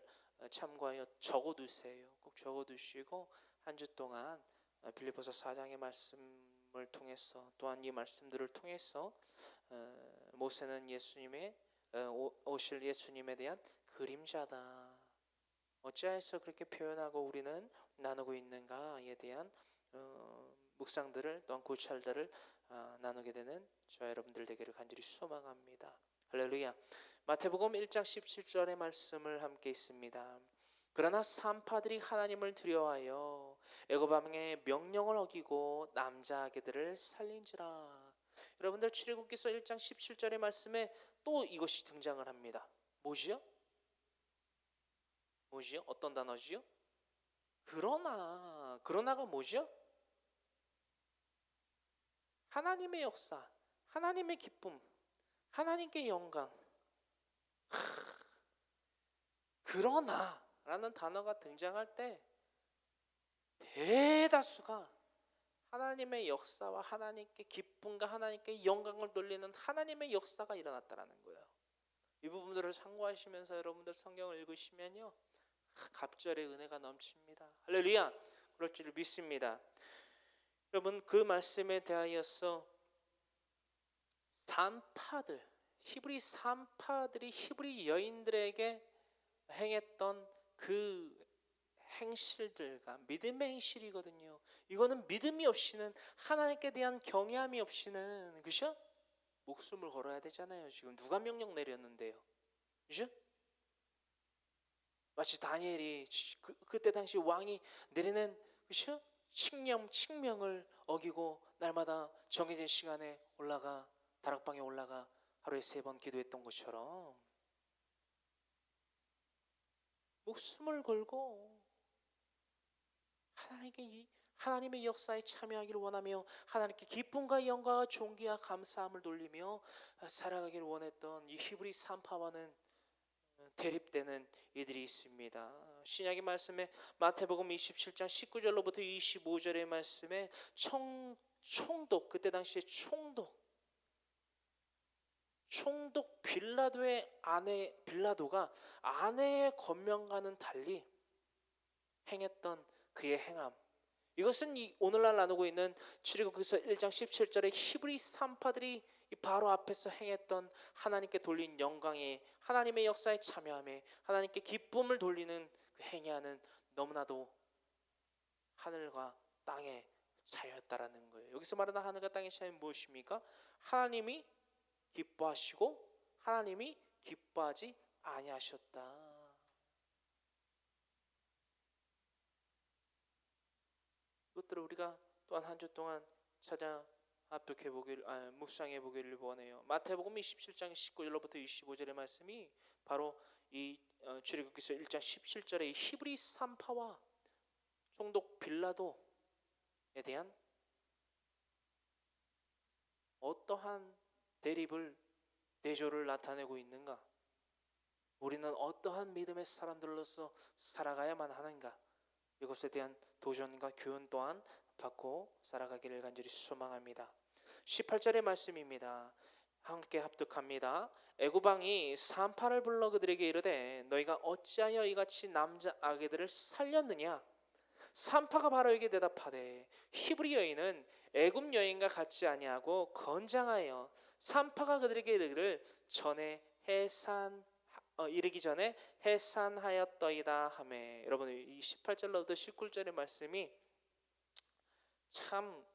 참고하여 적어두세요. 꼭 적어두시고 한 주 동안 빌립보서 4장의 말씀을 통해서 또한 이 말씀들을 통해서 모세는 예수님의 오실 예수님에 대한 그림자다. 어찌하여서 그렇게 표현하고 우리는 나누고 있는가에 대한 묵상들을 또한 고찰들을 나누게 되는 저와 여러분들 되기를 간절히 소망합니다. 할렐루야. 마태복음 1장 17절의 말씀을 함께 있습니다. 그러나 산파들이 하나님을 두려워하여 애굽 왕의 명령을 어기고 남자아기들을 살린지라. 여러분들 출애굽기서 1장 17절의 말씀에 또 이것이 등장을 합니다. 뭐지요? 어떤 단어지요? 그러나가 뭐죠? 하나님의 역사, 하나님의 기쁨, 하나님께 영광. 그러나라는 단어가 등장할 때 대다수가 하나님의 역사와 하나님께 기쁨과 하나님께 영광을 돌리는 하나님의 역사가 일어났다라는 거예요. 이 부분들을 참고하시면서 여러분들 성경을 읽으시면요, 갑절의 은혜가 넘칩니다. 할렐루야. 그럴 줄 믿습니다. 여러분, 그 말씀에 대하여서 산파들, 히브리 산파들이 히브리 여인들에게 행했던 그 행실들과 믿음의 행실이거든요. 이거는 믿음이 없이는, 하나님께 대한 경외함이 없이는, 그죠? 목숨을 걸어야 되잖아요. 지금 누가 명령 내렸는데요, 그죠? 마치 다니엘이 그때 당시 왕이 내리는, 그죠? 칙명을 어기고 날마다 정해진 시간에 올라가 다락방에 올라가 하루에 3번 기도했던 것처럼 목숨을 걸고 하나님의 역사에 참여하기를 원하며 하나님께 기쁨과 영광과 존귀와 감사함을 돌리며 살아가기를 원했던 이 히브리 산파와는 대립되는 이들이 있습니다. 신약의 말씀에 마태복음 27장 19절로부터 25절의 말씀에 총독, 그때 당시에 총독 빌라도가 아내의 권명과는 달리 행했던 그의 행함, 이것은 오늘날 나누고 있는 출애굽기서 1장 17절의 히브리 산파들이 이 바로 앞에서 행했던 하나님께 돌린 영광에, 하나님의 역사에 참여함에 하나님께 기쁨을 돌리는 그 행위하는 너무나도 하늘과 땅의 차이였다라는 거예요. 여기서 말하는 하늘과 땅의 차이는 무엇입니까? 하나님이 기뻐하시고 하나님이 기뻐하지 아니하셨다. 이것들을 우리가 또한 한 주 동안 찾아 합독해 보기를, 묵상해 보기를 원해요. 마태복음 27장 19절로부터 25절의 말씀이 바로 이 출애굽기서 1장 17절의 히브리 산파와 총독 빌라도에 대한 어떠한 대조를 나타내고 있는가? 우리는 어떠한 믿음의 사람들로서 살아가야만 하는가? 이것에 대한 도전과 교훈 또한 받고 살아가기를 간절히 소망합니다. 18절의 말씀입니다. 함께 합독합니다. 애굽 왕이 산파를 불러 그들에게 이르되 너희가 어찌하여 이같이 남자 아기들을 살렸느냐? 산파가 바로에게 대답하되 히브리 여인은 애굽 여인과 같지 아니하고 건장하여 산파가 그들에게 이르기 전에 해산하였더이다 하매. 여러분, 이 18절로부터 19절의 말씀이 참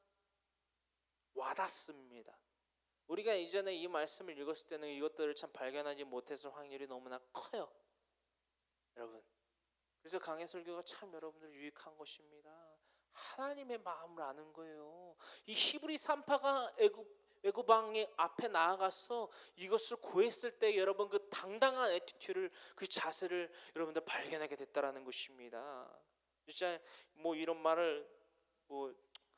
와닿습니다. 우리가 이전에 이 말씀을 읽었을 때는 이것들을 참 발견하지 못했을 확률이 너무나 커요, 여러분. 그래서 강해 설교가 참 여러분들 유익한 것입니다. 하나님의 마음을 아는 거예요. 이 히브리 산파가 애굽 왕의 앞에 나아가서 이것을 고했을 때 여러분 그 당당한 애티튜드를, 그 자세를 여러분들 발견하게 됐다라는 것입니다. 진짜 뭐 이런 말을 뭐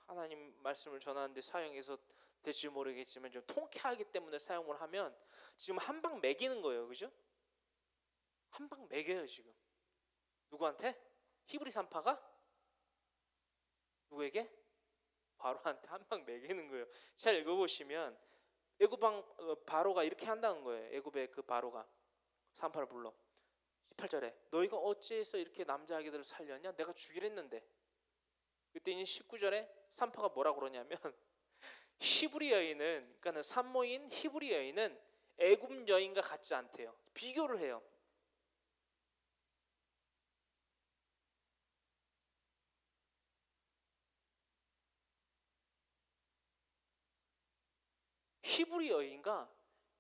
하나님 말씀을 전하는데 사용해서 될지 모르겠지만 좀 통쾌하기 때문에 사용을 하면 지금 한 방 매기는 거예요, 그죠? 한 방 매겨요 지금. 누구한테? 히브리 산파가 누구에게? 바로한테 한 방 매기는 거예요. 잘 읽어보시면 애굽 왕 바로가 이렇게 한다는 거예요. 애굽의 그 바로가 산파를 불러 18절에 너희가 어찌해서 이렇게 남자 아기들을 살렸냐? 내가 주기로 했는데. 그때 이제 19절에 산파가 뭐라고 그러냐면 히브리 여인은, 그러니까 산모인 히브리 여인은 애굽 여인과 같지 않대요. 비교를 해요. 히브리 여인과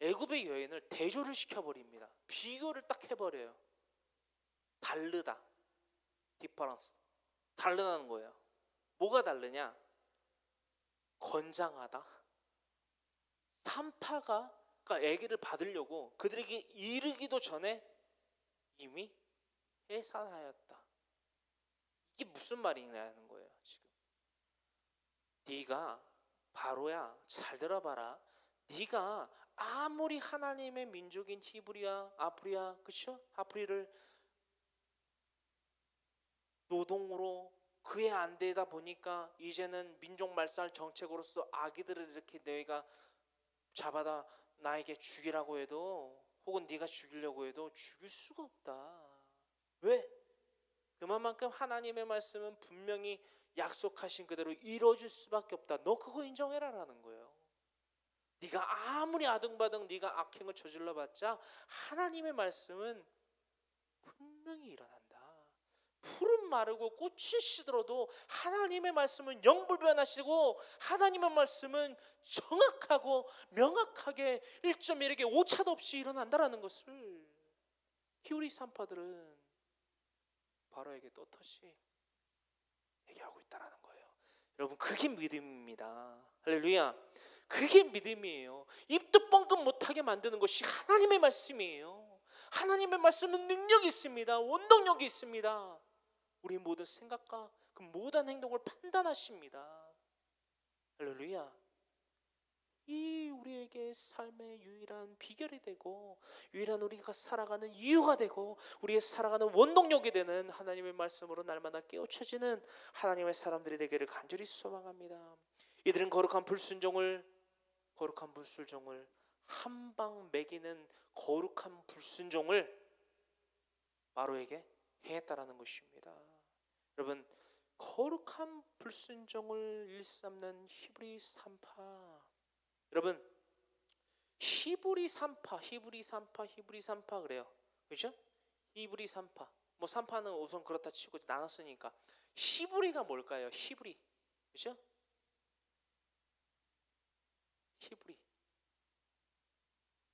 애굽의 여인을 대조를 시켜버립니다. 비교를 딱 해버려요. 다르다, 디퍼런스, 다르다는 거예요. 뭐가 다르냐? 건장하다. 산파가 그러니까 아기를 받으려고 그들에게 이르기도 전에 이미 해산하였다. 이게 무슨 말이냐는 거예요. 지금 네가 바로야, 잘 들어봐라. 네가 아무리 하나님의 민족인 히브리야, 아프리야, 그렇죠? 아프리를 노동으로 그에 안 되다 보니까 이제는 민족 말살 정책으로서 아기들을 이렇게 너희가 잡아다 나에게 죽이라고 해도, 혹은 네가 죽이려고 해도 죽일 수가 없다. 왜? 그만큼 하나님의 말씀은 분명히 약속하신 그대로 이루어질 수밖에 없다. 너 그거 인정해라라는 거예요. 네가 아무리 아등바등 네가 악행을 저질러봤자 하나님의 말씀은 분명히 일어난다. 풀은 마르고 꽃이 시들어도 하나님의 말씀은 영불변하시고 하나님의 말씀은 정확하고 명확하게 1.1에게 오차도 없이 일어난다라는 것을 히브리 산파들은 바로에게 떳떳이 얘기하고 있다라는 거예요. 여러분, 그게 믿음입니다. 할렐루야. 그게 믿음이에요. 입도 뻥끗 못하게 만드는 것이 하나님의 말씀이에요. 하나님의 말씀은 능력이 있습니다. 원동력이 있습니다. 우리 모든 생각과 그 모든 행동을 판단하십니다. 할렐루야. 이 우리에게 삶의 유일한 비결이 되고 유일한 우리가 살아가는 이유가 되고 우리의 살아가는 원동력이 되는 하나님의 말씀으로 날마다 깨우쳐지는 하나님의 사람들이 되기를 간절히 소망합니다. 이들은 거룩한 불순종을 한 방 매기는 거룩한 불순종을 바로에게 행했다라는 것입니다. 여러분, 거룩한 불순종을 일삼는 히브리 산파, 여러분 히브리 산파 그래요. 그죠? 히브리 산파. 뭐 산파는 우선 그렇다 치고 나눴으니까 히브리가 뭘까요? 히브리. 그죠? 히브리.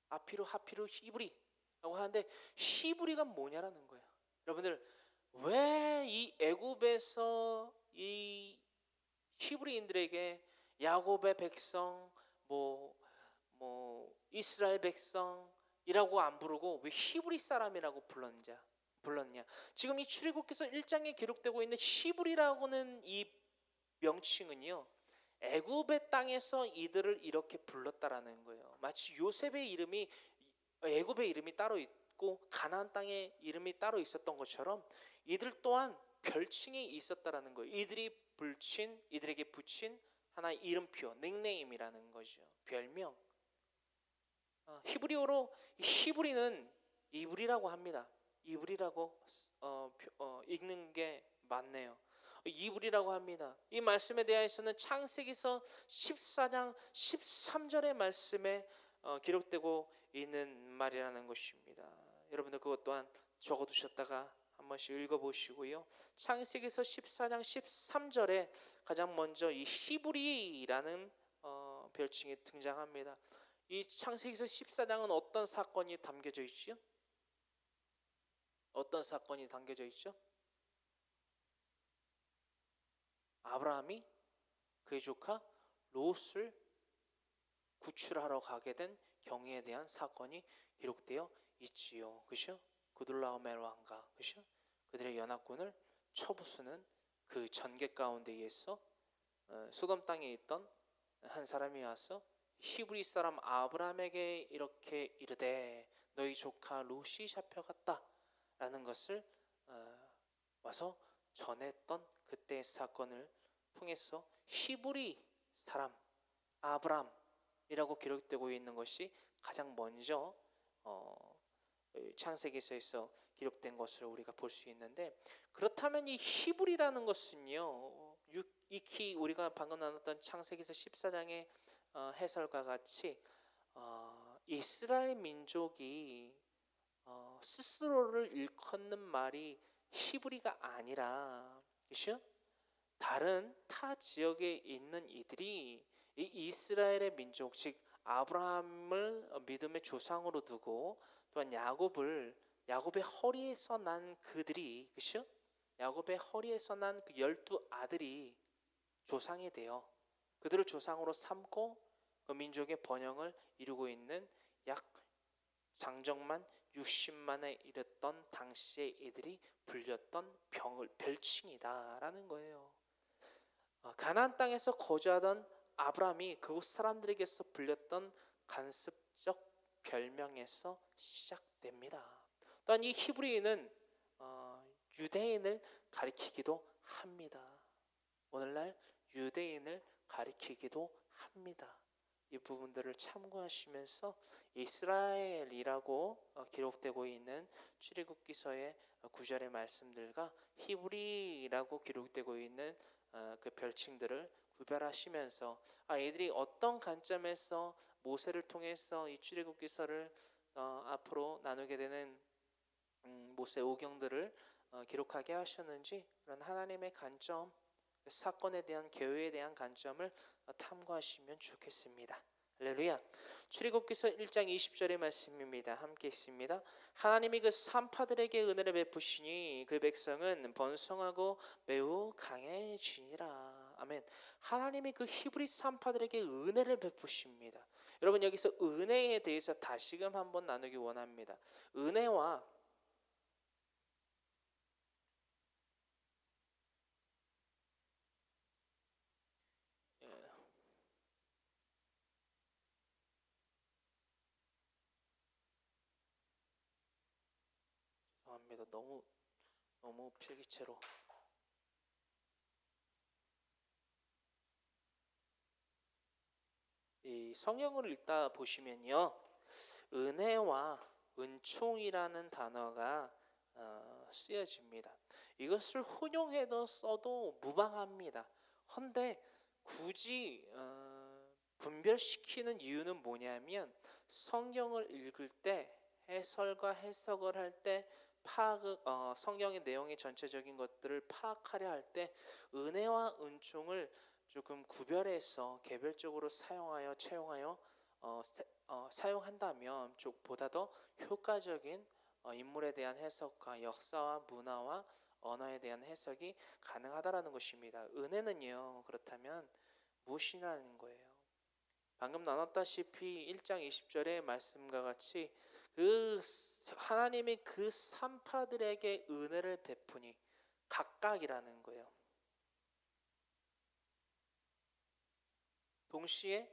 아피로 하피로 히브리라고 하는데 히브리가 뭐냐라는 거예요. 여러분들 왜 이 애굽에서 이 히브리인들에게 야곱의 백성 뭐 이스라엘 백성이라고 안 부르고 왜 히브리 사람이라고 불렀냐? 지금 이 출애굽기서 1장에 기록되고 있는 히브리라고는 이 명칭은요. 애굽의 땅에서 이들을 이렇게 불렀다라는 거예요. 마치 요셉의 이름이 애굽의 이름이 따로 있고 가나안 땅의 이름이 따로 있었던 것처럼 이들 또한 별칭이 있었다라는 거예요. 이들에게 붙인 하나의 이름표, 닉네임이라는 거죠. 별명. 히브리어로 히브리는 이브리라고 합니다. 이브리라고 읽는 게 맞네요. 이브리라고 합니다. 이 말씀에 대해서는 창세기서 14장 13절의 말씀에 기록되고 있는 말이라는 것입니다. 여러분들 그것 또한 적어두셨다가 한 번씩 읽어보시고요. 창세기서 14장 13절에 가장 먼저 이 히브리라는 별칭이 등장합니다. 이 창세기서 14장은 어떤 사건이 담겨져 있지요? 어떤 사건이 담겨져 있죠? 아브라함이 그의 조카 롯을 구출하러 가게 된 경위에 대한 사건이 기록되어 있지요. 그죠? 그돌라오멜 왕과 그죠? 그들의 연합군을 쳐부수는 그 전개 가운데에서 소돔 땅에 있던 한 사람이 와서 히브리 사람 아브라함에게 이렇게 이르되 너희 조카 롯이 잡혀갔다라는 것을 와서 전했던 그때의 사건을 통해서 히브리 사람 아브람이라고 기록되고 있는 것이 가장 먼저 창세기서에서 기록된 것을 우리가 볼 수 있는데, 그렇다면 이 히브리라는 것은요, 익히 우리가 방금 나눴던 창세기서 14장의 해설과 같이 이스라엘 민족이 스스로를 일컫는 말이 히브리가 아니라, 그렇죠? 다른 타 지역에 있는 이들이 이 이스라엘의 민족, 즉 아브라함을 믿음의 조상으로 두고 또한 야곱의 허리에서 난 그들이, 그렇죠? 야곱의 허리에서 난 그 12아들이 조상이 되어 그들을 조상으로 삼고 그 민족의 번영을 이루고 있는 약 장정만 60만에 이르던 당시에 이들이 불렸던 별칭이다라는 거예요. 가나안 땅에서 거주하던 아브라함이 그곳 사람들에게서 불렸던 간습적 별명에서 시작됩니다. 또한 이 히브리인은 유대인을 가리키기도 합니다. 오늘날 유대인을 가리키기도 합니다. 이 부분들을 참고하시면서 이스라엘이라고 기록되고 있는 출애굽기서의 9절의 말씀들과 히브리라고 기록되고 있는 그 별칭들을 구별하시면서 이들이 어떤 관점에서 모세를 통해서 이 출애굽기서를 앞으로 나누게 되는 모세 오경들을 기록하게 하셨는지, 그런 하나님의 관점, 사건에 대한 계획에 대한 관점을 탐구하시면 좋겠습니다. 할렐루야. 출애굽기서 1장 20절의 말씀입니다. 함께 읽습니다. 하나님이 그 산파들에게 은혜를 베푸시니 그 백성은 번성하고 매우 강해지니라. 아멘. 하나님이 그 히브리 산파들에게 은혜를 베푸십니다. 여러분, 여기서 은혜에 대해서 다시금 한번 나누기 원합니다. 은혜와 죄송합니다. 너무 필기체로. 이 성경을 읽다 보시면요, 은혜와 은총이라는 단어가 쓰여집니다. 이것을 혼용해도 써도 무방합니다. 헌데 굳이 분별시키는 이유는 뭐냐면 성경을 읽을 때 해설과 해석을 할 때 성경의 내용의 전체적인 것들을 파악하려 할 때 은혜와 은총을 조금 구별해서 개별적으로 사용하여 채용하여 사용한다면 보다 더 효과적인 인물에 대한 해석과 역사와 문화와 언어에 대한 해석이 가능하다라는 것입니다. 은혜는요, 그렇다면 무엇이라는 거예요? 방금 나눴다시피 1장 20절의 말씀과 같이 하나님이 그 산파들에게 은혜를 베푸니 각각이라는 거예요. 동시에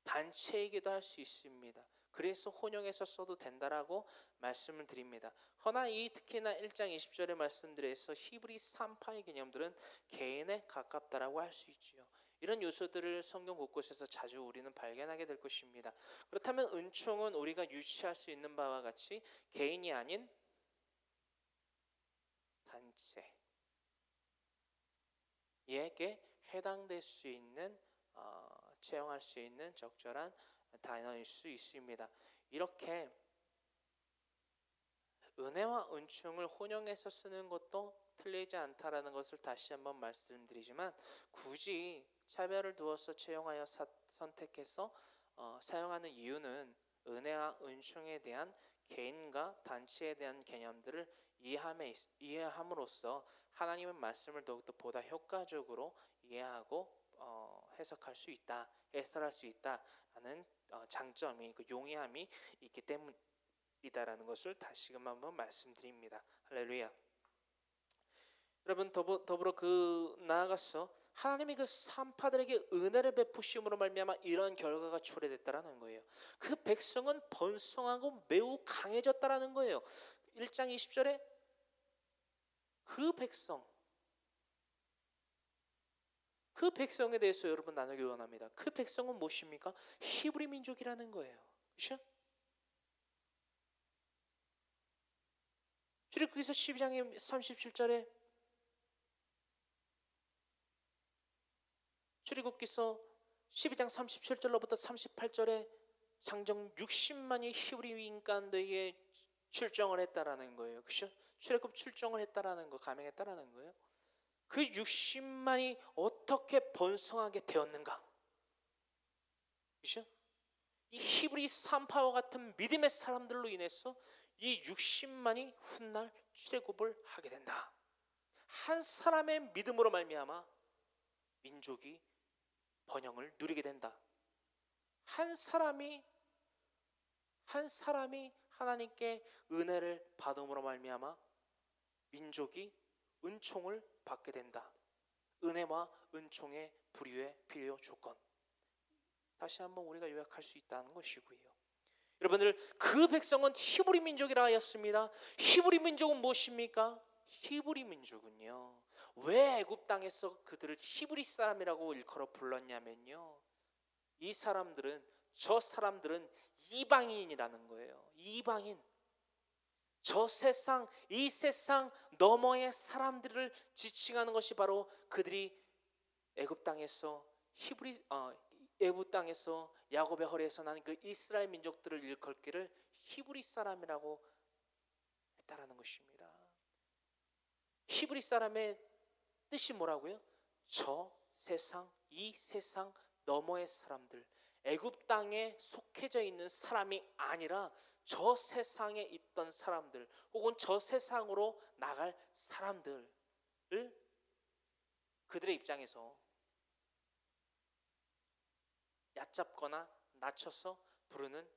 단체이기도 할 수 있습니다. 그래서 혼용해서 써도 된다라고 말씀을 드립니다. 허나 특히나 1장 20절의 말씀들에서 히브리 산파의 개념들은 개인에 가깝다라고 할 수 있지요. 이런 요소들을 성경 곳곳에서 자주 우리는 발견하게 될 것입니다. 그렇다면 은총은 우리가 유추할 수 있는 바와 같이 개인이 아닌 단체에게 해당될 수 있는 채용할 수 있는 적절한 단어일 수 있습니다. 이렇게 은혜와 은총을 혼용해서 쓰는 것도 틀리지 않다라는 것을 다시 한번 말씀드리지만 굳이 차별을 두어서 채용하여 선택해서 사용하는 이유는 은혜와 은총에 대한 개인과 단체에 대한 개념들을 이해함으로써 하나님의 말씀을 더욱더 보다 효과적으로 이해하고 해석할 수 있다, 해설할 수 있다라는 장점이, 그 용이함이 있기 때문이다라는 것을 다시금 한번 말씀드립니다. 할렐루야. 여러분, 더불어 나아가서 하나님이 그 산파들에게 은혜를 베푸심으로 말미암아 이런 결과가 초래됐다라는 거예요. 그 백성은 번성하고 매우 강해졌다라는 거예요. 1장 20절에 그 백성에 대해서 여러분 나누기 원합니다. 그 백성은 무엇입니까? 히브리 민족이라는 거예요. 그렇죠? 출애굽기서 12장의 37절에 출애굽기서 12장 37절로부터 38절에 장정 60만이 히브리 인간들에게 출정을 했다라는 거예요. 그렇죠? 출애굽 출정을 했다라는 거, 감행했다라는 거예요. 그 60만이 어떻게 번성하게 되었는가? 그렇죠? 이 히브리 산파와 같은 믿음의 사람들로 인해서 이 60만이 훗날 출애굽을 하게 된다. 한 사람의 믿음으로 말미암아 민족이 번영을 누리게 된다. 한 사람이 하나님께 은혜를 받음으로 말미암아 민족이 은총을 받게 된다. 은혜와 은총의 불유의 필요 조건. 다시 한번 우리가 요약할 수 있다는 것이고요. 여러분들, 그 백성은 히브리 민족이라 하였습니다. 히브리 민족은 무엇입니까? 히브리 민족은요, 왜 애굽 땅에서 그들을 히브리 사람이라고 일컬어 불렀냐면요, 저 사람들은 이방인이라는 거예요. 이방인. 이 세상 너머의 사람들을 지칭하는 것이 바로 그들이 애굽 땅에서 야곱의 허리에서 난 그 이스라엘 민족들을 일컬기를 히브리 사람이라고 했다라는 것입니다. 히브리 사람의 뜻이 뭐라고요? 이 세상 너머의 사람들, 애굽 땅에 속해져 있는 사람이 아니라 저 세상에 있던 사람들, 혹은 저 세상으로 나갈 사람들을 그들의 입장에서 얕잡거나 낮춰서 부르는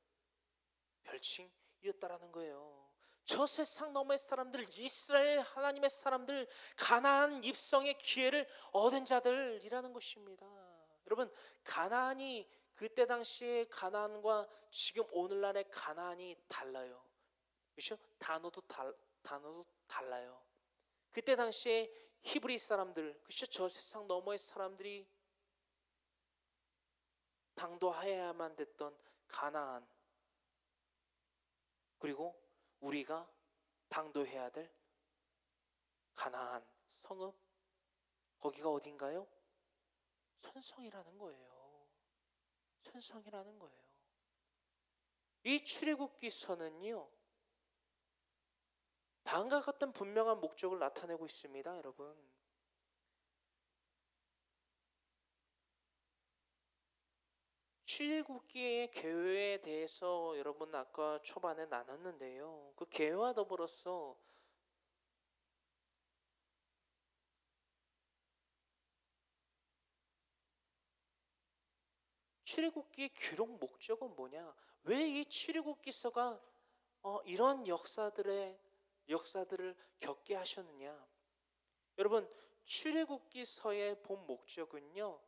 별칭이었다라는 거예요. 저 세상 너머의 사람들, 이스라엘 하나님의 사람들, 가나안 입성의 기회를 얻은 자들이라는 것입니다. 여러분, 가나안이 그때 당시의 가나안과 지금 오늘날의 가나안이 달라요. 그렇죠? 단어도 달라요. 그때 당시에 히브리 사람들, 그렇죠? 저 세상 너머의 사람들이 당도하여야만 됐던 가나안, 그리고 우리가 당도해야 될 가나안 성읍, 거기가 어딘가요? 천성이라는 거예요. 천성이라는 거예요. 이 출애굽기서는요, 다음과 같은 분명한 목적을 나타내고 있습니다, 여러분. 출애굽기의 계획에 대해서 여러분 아까 초반에 나눴는데요. 그 계획과 더불어서 출애굽기의 기록 목적은 뭐냐? 왜 이 출애굽기서가 이런 역사들을 겪게 하셨느냐? 여러분, 출애굽기서의 본 목적은요,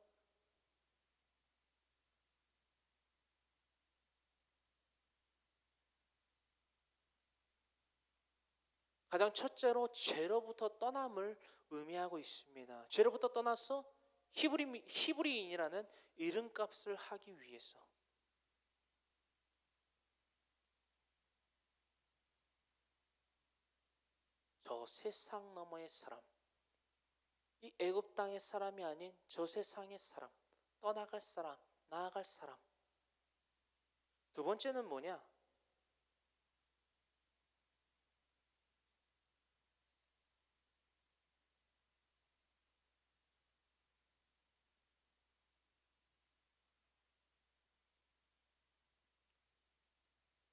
가장 첫째로 죄로부터 떠남을 의미하고 있습니다. 죄로부터 떠나서 히브리인이라는 이름값을 하기 위해서, 저 세상 너머의 사람, 이 애굽 땅의 사람이 아닌 저 세상의 사람, 떠나갈 사람, 나아갈 사람. 두 번째는 뭐냐?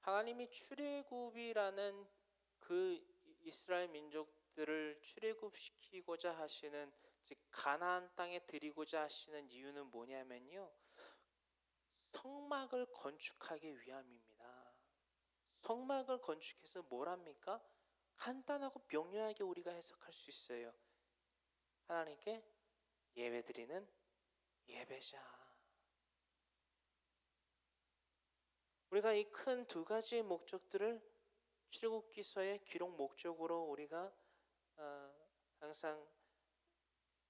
하나님이 출애굽이라는 그 이스라엘 민족들을 출애굽시키고자 하시는, 즉 가나안 땅에 들이고자 하시는 이유는 뭐냐면요, 성막을 건축하기 위함입니다. 성막을 건축해서 뭘 합니까? 간단하고 명료하게 우리가 해석할 수 있어요. 하나님께 예배드리는 예배자. 우리가 이 큰 두 가지의 목적들을 출애굽기서의 기록 목적으로 우리가 항상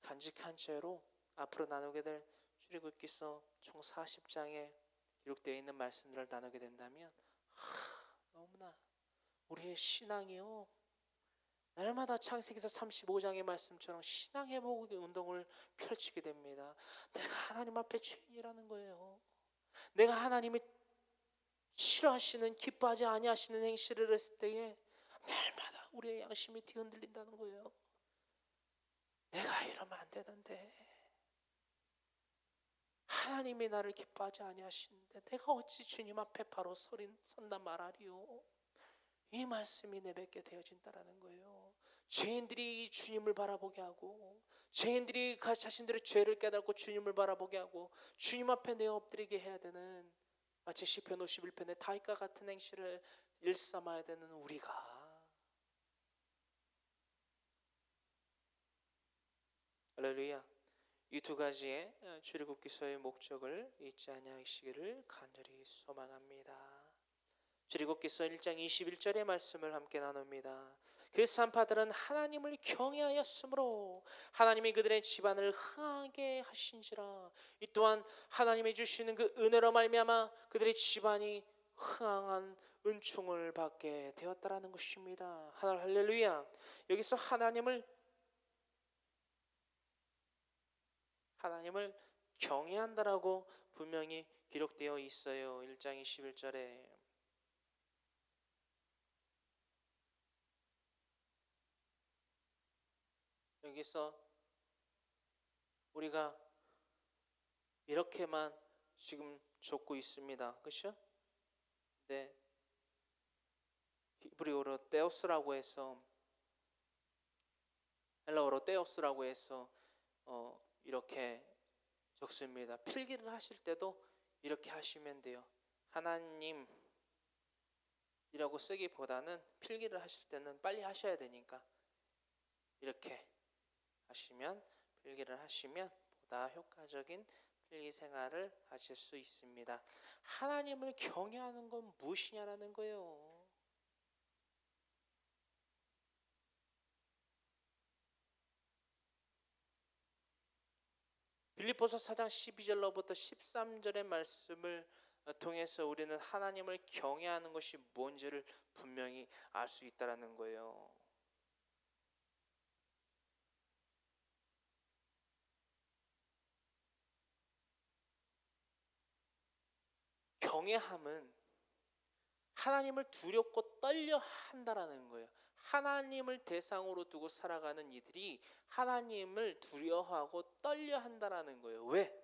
간직한 채로 앞으로 나누게 될 출애굽기서 총 40장에 기록되어 있는 말씀들을 나누게 된다면 너무나 우리의 신앙이요, 날마다 창세기서 35장의 말씀처럼 신앙 회복 운동을 펼치게 됩니다. 내가 하나님 앞에 죄인이라는 거예요. 내가 하나님이 싫어하시는, 기뻐하지 아니하시는 행실을 했을 때에 날마다 우리의 양심이 뒤흔들린다는 거예요. 내가 이러면 안 되는데, 하나님이 나를 기뻐하지 아니하시는데 내가 어찌 주님 앞에 바로 선단 말하리요. 이 말씀이 내뱉게 되어진다라는 거예요. 죄인들이 주님을 바라보게 하고, 죄인들이 자신들의 죄를 깨닫고 주님을 바라보게 하고 주님 앞에 내어 엎드리게 해야 되는, 마치 시편 51편의 다윗과 같은 행실을 일삼아야 되는 우리가, 할렐루야, 이 두 가지의 출애굽기서의 목적을 잊지 아니하시기를 간절히 소망합니다. 출애굽기서 1장 21절의 말씀을 함께 나눕니다. 그 산파들은 하나님을 경외하였으므로 하나님이 그들의 집안을 흥하게 하신지라. 이 또한 하나님이 주시는 그 은혜로 말미암아 그들의 집안이 흥한 은총을 받게 되었다라는 것입니다. 할렐루야. 여기서 하나님을 경외한다라고 분명히 기록되어 있어요. 1장 21절에. 여기서 우리가 이렇게만 지금 적고 있습니다. 그렇죠? 네. 히브리어로 테오스라고 해서, 헬라어로 테오스라고 해서 이렇게 적습니다. 필기를 하실 때도 이렇게 하시면 돼요. 하나님이라고 쓰기보다는 필기를 하실 때는 빨리 하셔야 되니까 이렇게 하시면, 필기를 하시면 보다 효과적인 필기 생활을 하실 수 있습니다. 하나님을 경외하는 건 무엇이냐라는 거예요. 빌립보서 4장 12절로부터 13절의 말씀을 통해서 우리는 하나님을 경외하는 것이 뭔지를 분명히 알 수 있다라는 거예요. 경외함은 하나님을 두렵고 떨려 한다라는 거예요. 하나님을 대상으로 두고 살아가는 이들이 하나님을 두려워하고 떨려 한다라는 거예요. 왜?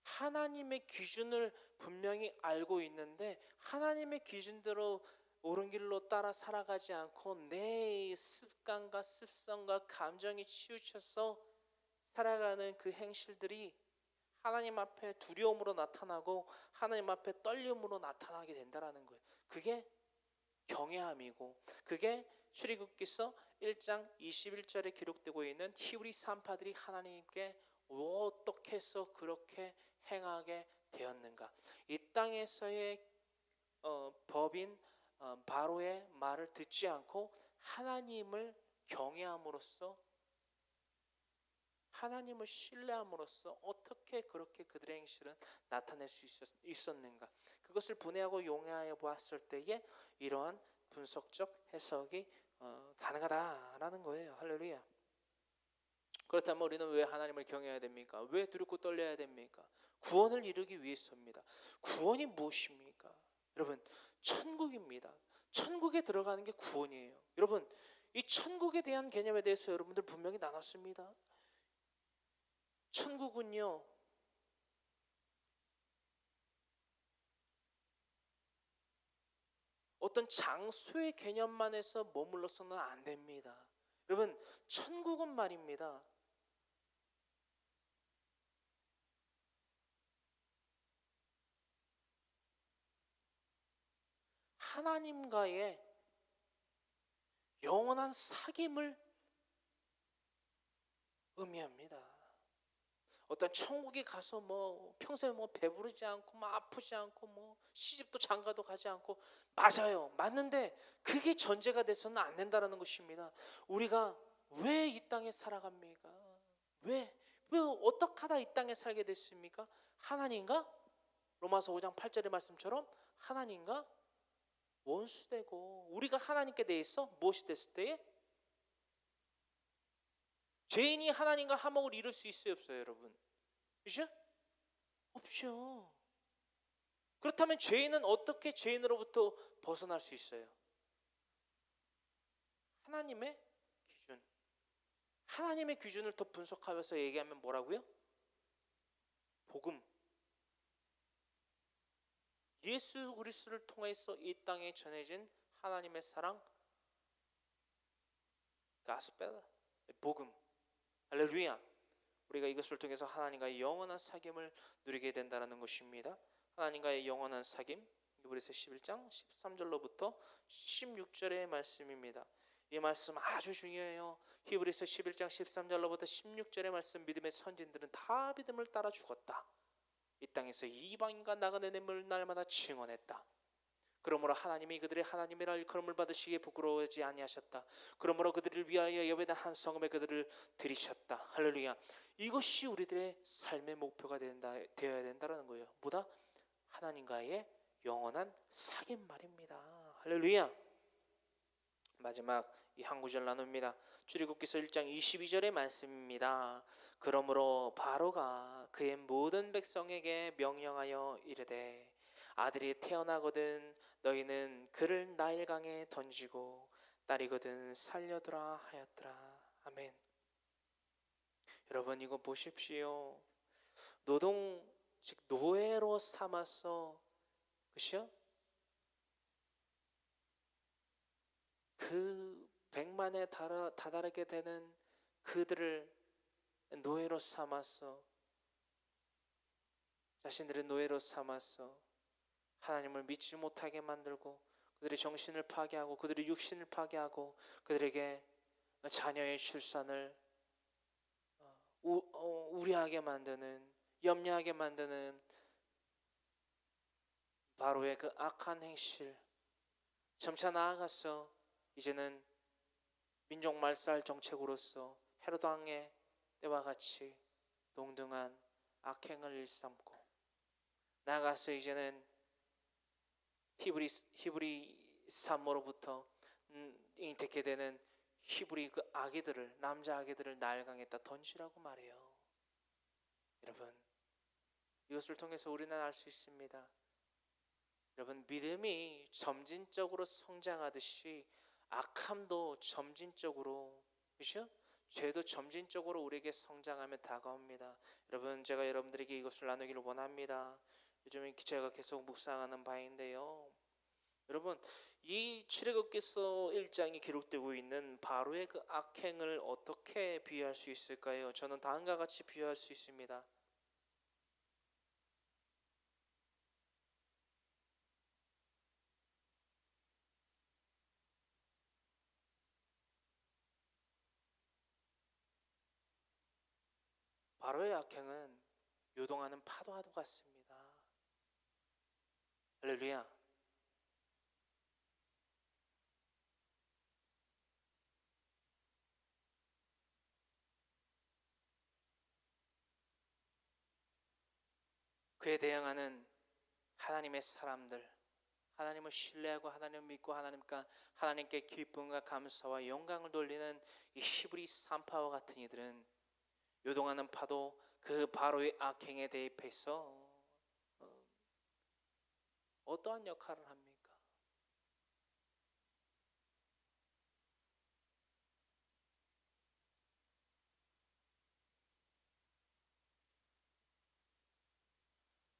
하나님의 기준을 분명히 알고 있는데 하나님의 기준대로 옳은 길로 따라 살아가지 않고 내 습관과 습성과 감정이 치우쳐서 살아가는 그 행실들이 하나님 앞에 두려움으로 나타나고 하나님 앞에 떨림으로 나타나게 된다라는 거예요. 그게 경외함이고, 그게 출애굽기서 1장 21절에 기록되고 있는 히브리 산파들이 하나님께 어떻게 해서 그렇게 행하게 되었는가. 이 땅에서의 법인 바로의 말을 듣지 않고 하나님을 경외함으로써, 하나님을 신뢰함으로써 어떻게 그렇게 그들의 행실은 나타낼 수 있었는가. 그것을 분해하고 용해하여 보았을 때에 이러한 분석적 해석이 가능하다라는 거예요. 할렐루야. 그렇다면 우리는 왜 하나님을 경외해야 됩니까? 왜 두렵고 떨려야 됩니까? 구원을 이루기 위해서입니다. 구원이 무엇입니까? 여러분, 천국입니다. 천국에 들어가는 게 구원이에요. 여러분, 이 천국에 대한 개념에 대해서 여러분들 분명히 나눴습니다. 천국은요, 어떤 장소의 개념만 해서 머물러서는 안 됩니다. 여러분, 천국은 말입니다, 하나님과의 영원한 사귐을 의미합니다. 어떤 천국에 가서 뭐 평소에 뭐 배부르지 않고 뭐 아프지 않고 뭐 시집도 장가도 가지 않고, 맞아요, 맞는데 그게 전제가 돼서는 안 된다라는 것입니다. 우리가 왜 이 땅에 살아갑니까? 왜 어떻게 하다 이 땅에 살게 됐습니까? 하나님과, 로마서 5장 8절의 말씀처럼 하나님과 원수되고, 우리가 하나님께 대해서 무엇이 됐을 때에 죄인이 하나님과 화목을 이룰 수 있어요, 없어요, 여러분? 그죠? 없죠. 그렇다면 죄인은 어떻게 죄인으로부터 벗어날 수 있어요? 하나님의 기준. 하나님의 기준을 더 분석하면서 얘기하면 뭐라고요? 복음. 예수 그리스도를 통해서 이 땅에 전해진 하나님의 사랑, 가스펠, 복음. 할렐루야. 우리가 이것을 통해서 하나님과의 영원한 사귐을 누리게 된다는 것입니다. 하나님과의 영원한 사귐, 히브리서 11장 13절로부터 16절의 말씀입니다. 이 말씀 아주 중요해요. 히브리서 11장 13절로부터 16절의 말씀, 믿음의 선진들은 다 믿음을 따라 죽었다. 이 땅에서 이방인과 나그네됨을 날마다 증언했다. 그러므로 하나님이 그들의 하나님이라 일컬음을 받으시기에 부끄러워하지 아니하셨다. 그러므로 그들을 위하여 예배당 한 성읍에 그들을 들이셨다. 할렐루야. 이것이 우리들의 삶의 목표가 되어야 된다는 거예요. 뭐다? 하나님과의 영원한 사귐 말입니다. 할렐루야. 마지막 이 한 구절 나눕니다. 출애굽기서 1장 22절의 말씀입니다. 그러므로 바로가 그의 모든 백성에게 명령하여 이르되 아들이 태어나거든 너희는 그를 나일강에 던지고 딸이거든 살려두라 하였더라. 아멘. 여러분, 이거 보십시오. 노동, 즉 노예로 삼아서, 그렇죠? 그 100만에 다다르게 되는 그들을 노예로 삼아서, 자신들의 노예로 삼아서 하나님을 믿지 못하게 만들고, 그들의 정신을 파괴하고 그들의 육신을 파괴하고 그들에게 자녀의 출산을 우려하게 만드는, 염려하게 만드는 바로의 그 악한 행실, 점차 나아가서 이제는 민족 말살 정책으로서 헤로드 왕의 때와 같이 동등한 악행을 일삼고, 나아가서 이제는 히브리 산모로부터 잉태케 되는 히브리 그 아기들을, 남자 아기들을 나일강에다 던지라고 말해요. 여러분, 이것을 통해서 우리는 알 수 있습니다. 여러분, 믿음이 점진적으로 성장하듯이 악함도 점진적으로, 그죠? 죄도 점진적으로 우리에게 성장하며 다가옵니다. 여러분, 제가 여러분들에게 이것을 나누기를 원합니다. 요즘에 제가 계속 묵상하는 바인데요. 여러분, 이 출애굽기서 1장에 기록되고 있는 바로의 그 악행을 어떻게 비유할 수 있을까요? 저는 다음과 같이 비유할 수 있습니다. 바로의 악행은 요동하는 파도와도 같습니다. 할렐루야. 그에 대항하는 하나님의 사람들, 하나님을 신뢰하고 하나님을 믿고 하나님께 기쁨과 감사와 영광을 돌리는 이 히브리 산파와 같은 이들은 요동하는 파도 그 바로의 악행에 대입해서 어떠한 역할을 합니까?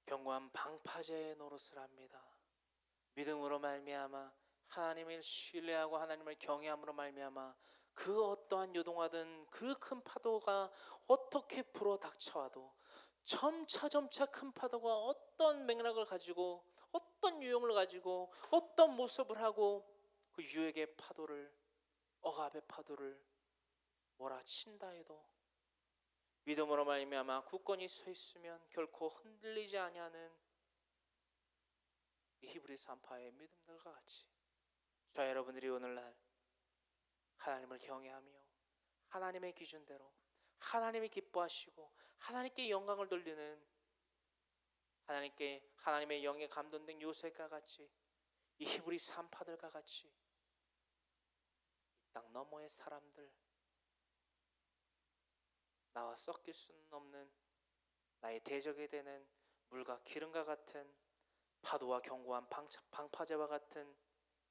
견고한 방파제의 노릇을 합니다. 믿음으로 말미암아 하나님을 신뢰하고 하나님을 경외함으로 말미암아 그 어떠한 요동하든 그 큰 파도가 어떻게 불어 닥쳐와도 점차 큰 파도가 어떤 맥락을 가지고 어떤 유형을 가지고 어떤 모습을 하고 그 유역의 파도를 억압의 파도를 몰아친다 해도 믿음으로 말미암아 굳건히 서 있으면 결코 흔들리지 아니하는 이 히브리 산파의 믿음들과 같이 저 여러분들이 오늘날 하나님을 경외하며 하나님의 기준대로 하나님이 기뻐하시고 하나님께 영광을 돌리는 하나님의 영에 감동된 요셉과 같이 이 히브리 산파들과 같이 이 땅 너머의 사람들 나와 섞일 수는 없는 나의 대적이 되는 물과 기름과 같은 파도와 견고한 방파제와 같은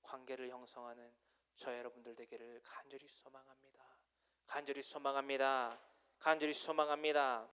관계를 형성하는 저 여러분들 되기를 간절히 소망합니다. 간절히 소망합니다. 간절히 소망합니다.